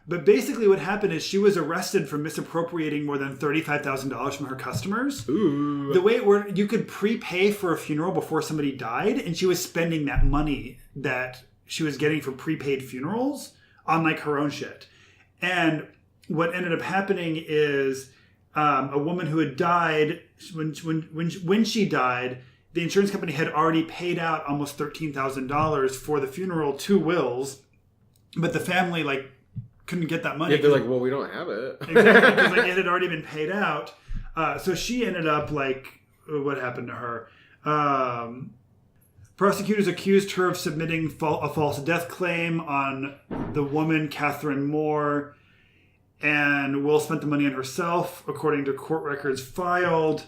But basically what happened is she was arrested for misappropriating more than $35,000 from her customers. Ooh. The way it worked, you could prepay for a funeral before somebody died, and she was spending that money that she was getting for prepaid funerals on like her own shit. And what ended up happening is a woman who had died, when she died, the insurance company had already paid out almost $13,000 for the funeral to Wills, but the family like couldn't get that money. Yeah, they're like, well, we don't have it. Exactly, because like, it had already been paid out. So she ended up like, what happened to her? Prosecutors accused her of submitting a false death claim on the woman, Catherine Moore, and Will spent the money on herself, according to court records filed.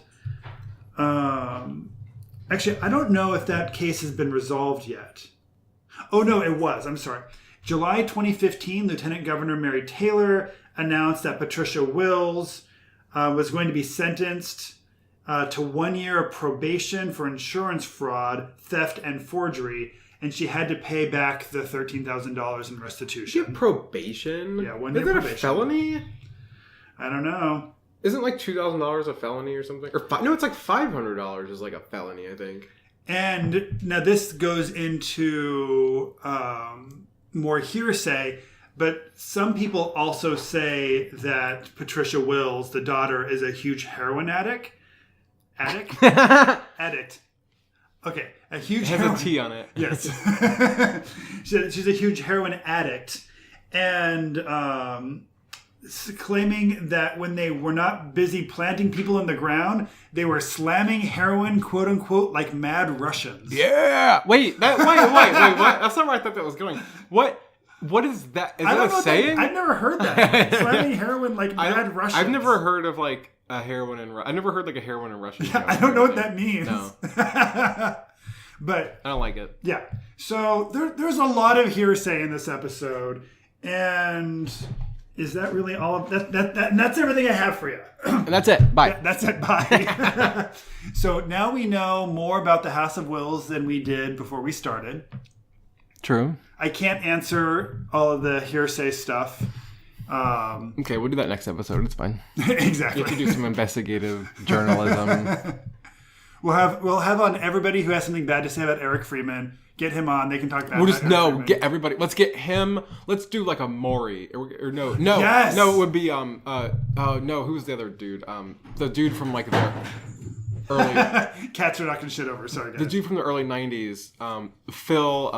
Actually, I don't know if that case has been resolved yet. Oh, no, it was. I'm sorry. July 2015, Lieutenant Governor Mary Taylor announced that Patricia Wills was going to be sentenced to 1 year of probation for insurance fraud, theft, and forgery, and she had to pay back the $13,000 in restitution. She had probation? Yeah, 1 year probation. Is probation. that a felony? I don't know. Isn't like $2,000 a felony or something? Or no, it's like $500 is like a felony, I think. And now this goes into more hearsay, but some people also say that Patricia Wills, the daughter, is a huge heroin addict. Addict. Okay, a huge. It has a T on it. Yes. She's a huge heroin addict, and claiming that when they were not busy planting people in the ground, they were slamming heroin, quote unquote, like mad Russians. Yeah. Wait. What? That's not where I thought that was going. What is that? Is that a saying? I've never heard that. Slamming heroin like mad Russians. I've never heard of like a heroin in. I never heard like a heroin in Russian. Yeah, I don't know what that means. No. But I don't like it. Yeah. So there's a lot of hearsay in this episode, and is that really all of that? That's everything I have for you. And that's it. Bye. That's it. Bye. So now we know more about the House of Wills than we did before we started. True. I can't answer all of the hearsay stuff. Okay, we'll do that next episode. It's fine. Exactly. You have to do some investigative journalism. We'll have on everybody who has something bad to say about Eric Freeman. Get him on. They can talk about. We'll just get everybody. Let's get him. Let's do like a Maury or no. Yes. No, it would be no. Who's the other dude? The dude from like the early. Cats are knocking shit over. Sorry, guys. The dude from the early '90s. Phil.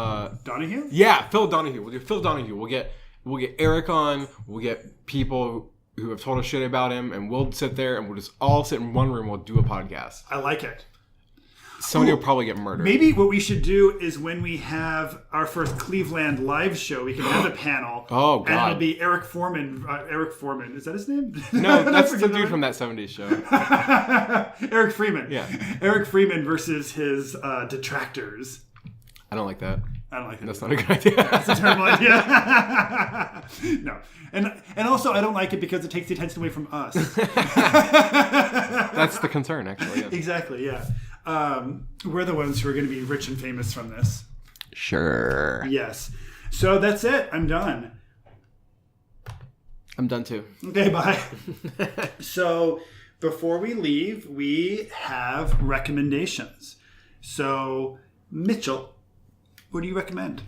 Donahue. Yeah, Phil Donahue. We'll do Phil Donahue. We'll get Eric on. We'll get people who have told us shit about him, and we'll sit there and we'll just all sit in one room. We'll do a podcast. I like it. Somebody will probably get murdered. Maybe what we should do is when we have our first Cleveland live show, we can have a panel. Oh, God. And it'll be Eric Foreman. Eric Foreman. Is that his name? No, that's the dude from that 70s show. Eric Freeman. Yeah. Eric Freeman versus his detractors. I don't like that. I don't like that. That's not a good idea. That's a terrible idea. No. And also, I don't like it because it takes the attention away from us. That's the concern, actually. Yeah. Exactly, yeah. We're the ones who are going to be rich and famous from this. Sure. Yes. So that's it. I'm done. I'm done too. Okay, bye. So before we leave, we have recommendations. So, Mitchell, what do you recommend?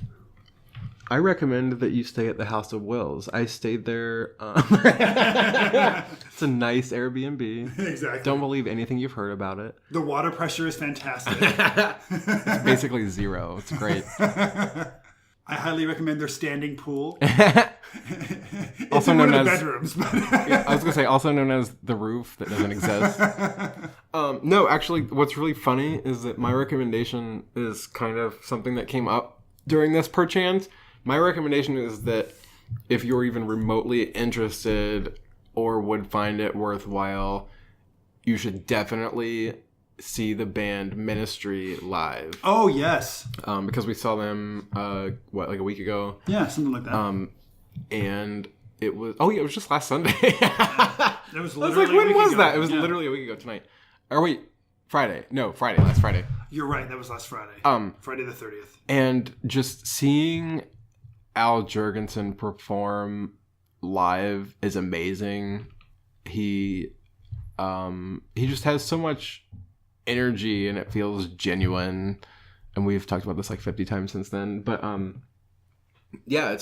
I recommend that you stay at the House of Wills. I stayed there. It's a nice Airbnb. Exactly. Don't believe anything you've heard about it. The water pressure is fantastic. It's basically zero. It's great. I highly recommend their standing pool. Also known as bedrooms. Yeah, I was gonna say also known as the roof that doesn't exist. No, actually, what's really funny is that my recommendation is kind of something that came up during this perchance. My recommendation is that if you're even remotely interested or would find it worthwhile, you should definitely see the band Ministry live. Oh, yes. Because we saw them, like a week ago? Yeah, something like that. And it was, it was just last Sunday. It was literally I was like, when was ago. that? It was literally a week ago tonight. Or wait, Friday. No, Friday, last Friday. You're right, that was last Friday. Friday the 30th. And just seeing Al Jurgensen perform live is amazing. He just has so much energy and it feels genuine. And we've talked about this like 50 times since then. But yeah,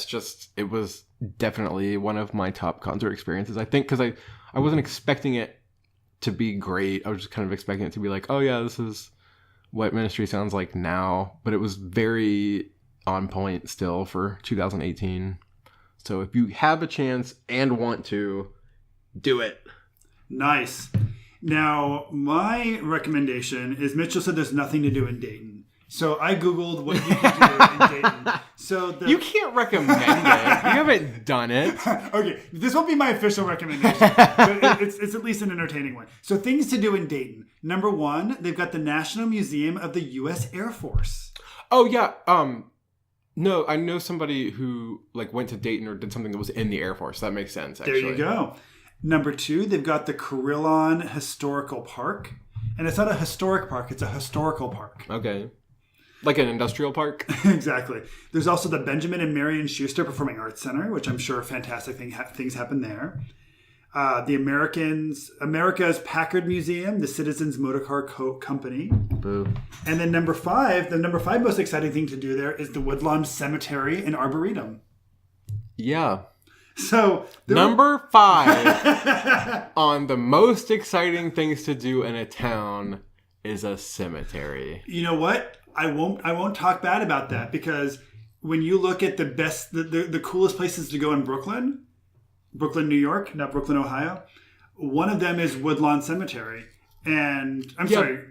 it was definitely one of my top concert experiences. I think because I wasn't expecting it to be great. I was just kind of expecting it to be like, oh yeah, this is what Ministry sounds like now. But it was very on point still for 2018. So if you have a chance and want to, do it. Nice. Now, my recommendation is Mitchell said there's nothing to do in Dayton. So I Googled what you can do in Dayton. So you can't recommend it. You haven't done it. Okay, this won't be my official recommendation, but it's at least an entertaining one. So things to do in Dayton. Number one, they've got the National Museum of the U.S. Air Force. Oh, yeah. No, I know somebody who like went to Dayton or did something that was in the Air Force. That makes sense, actually. There you go. Number two, they've got the Carillon Historical Park. And it's not a historic park, it's a historical park. Okay. Like an industrial park? Exactly. There's also the Benjamin and Marion Schuster Performing Arts Center, which I'm sure fantastic things happen there. The America's Packard Museum, the Citizens Motorcar Company. Boo. And then the number five most exciting thing to do there is the Woodlawn Cemetery and Arboretum. Yeah. So number 5 on the most exciting things to do in a town is a cemetery. You know what? I won't talk bad about that, because when you look at the coolest places to go in Brooklyn, New York, not Brooklyn, Ohio, one of them is Woodlawn Cemetery. And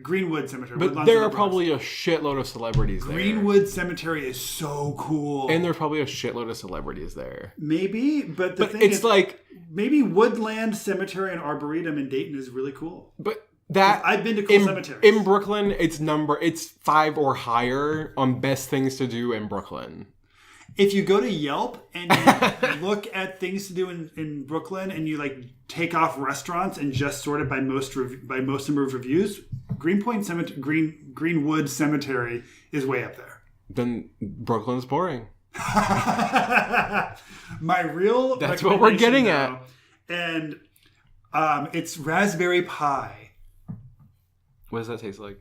Greenwood Cemetery. But Woodlawn there Cemetery. are probably a shitload of celebrities there. Greenwood Cemetery is so cool. And there's probably a shitload of celebrities there. Maybe, but the thing it's is, like maybe Woodland Cemetery and Arboretum in Dayton is really cool. But that I've been to cool cemeteries. In Brooklyn, it's 5 or higher on best things to do in Brooklyn. If you go to Yelp and you look at things to do in Brooklyn, and you like take off restaurants and just sort it by most number of reviews, Greenwood Cemetery is way up there. Then Brooklyn's boring. That's what we're getting at. And it's raspberry pie. What does that taste like?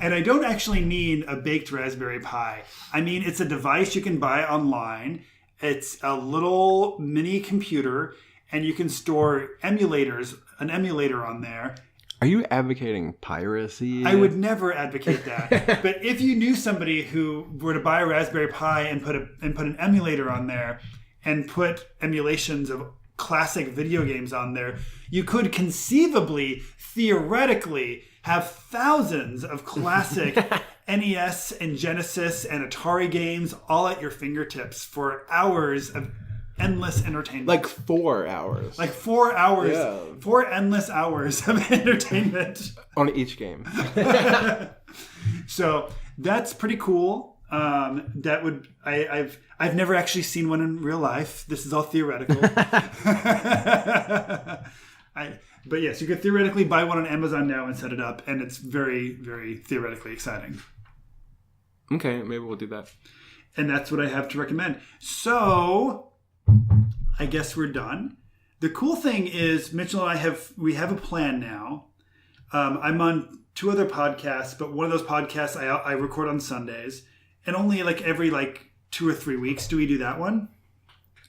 And I don't actually mean a baked raspberry pie. I mean, it's a device you can buy online. It's a little mini computer, and you can store an emulator on there. Are you advocating piracy? I would never advocate that. But if you knew somebody who were to buy a Raspberry Pi and put an emulator on there and put emulations of classic video games on there, you could conceivably, theoretically, have thousands of classic NES and Genesis and Atari games all at your fingertips for hours of endless entertainment. Like 4 hours. Like 4 hours. Yeah. 4 endless hours of entertainment. On each game. So that's pretty cool. I've never actually seen one in real life. This is all theoretical. But yes, you could theoretically buy one on Amazon now and set it up, and it's very, very theoretically exciting. Okay, maybe we'll do that. And that's what I have to recommend. So, I guess we're done. The cool thing is, Mitchell and I have a plan now. I'm on 2 other podcasts, but one of those podcasts I record on Sundays, and only every 2 or 3 weeks do we do that one.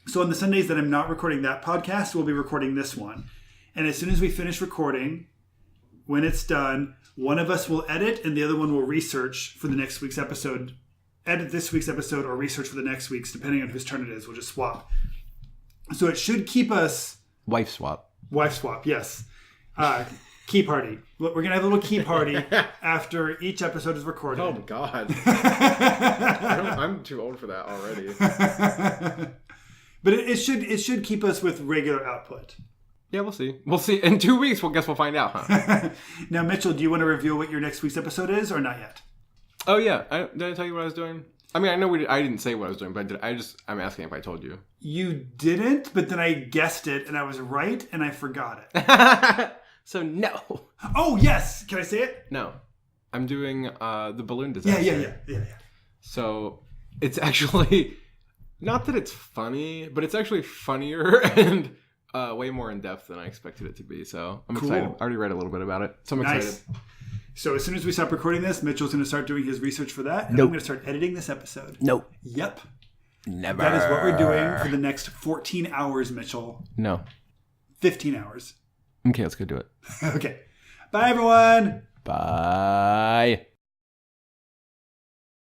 So on the Sundays that I'm not recording that podcast, we'll be recording this one. And as soon as we finish recording, when it's done, one of us will edit and the other one will research for the next week's episode. Edit this week's episode or research for the next week's, depending on whose turn it is. We'll just swap. So it should keep us... Wife swap, yes. Key party. We're going to have a little key party after each episode is recorded. Oh, God. I'm too old for that already. But it should keep us with regular output. Yeah, we'll see. We'll see. In 2 weeks, we'll find out, huh? Now, Mitchell, do you want to reveal what your next week's episode is, or not yet? Oh, yeah. Did I tell you what I was doing? I mean, I know I didn't say what I was doing, but I'm asking if I told you. You didn't, but then I guessed it, and I was right, and I forgot it. So, no. Oh, yes! Can I say it? No. I'm doing the balloon disaster. Yeah. So, it's actually... Not that it's funny, but it's actually funnier and way more in depth than I expected it to be. So I'm excited. I already read a little bit about it, so I'm excited. So as soon as we stop recording this, Mitchell's going to start doing his research for that, and I'm going to start editing this episode. Nope. Yep. Never. That is what we're doing for the next 14 hours, Mitchell. No. 15 hours. Okay, let's go do it. Okay. Bye, everyone. Bye.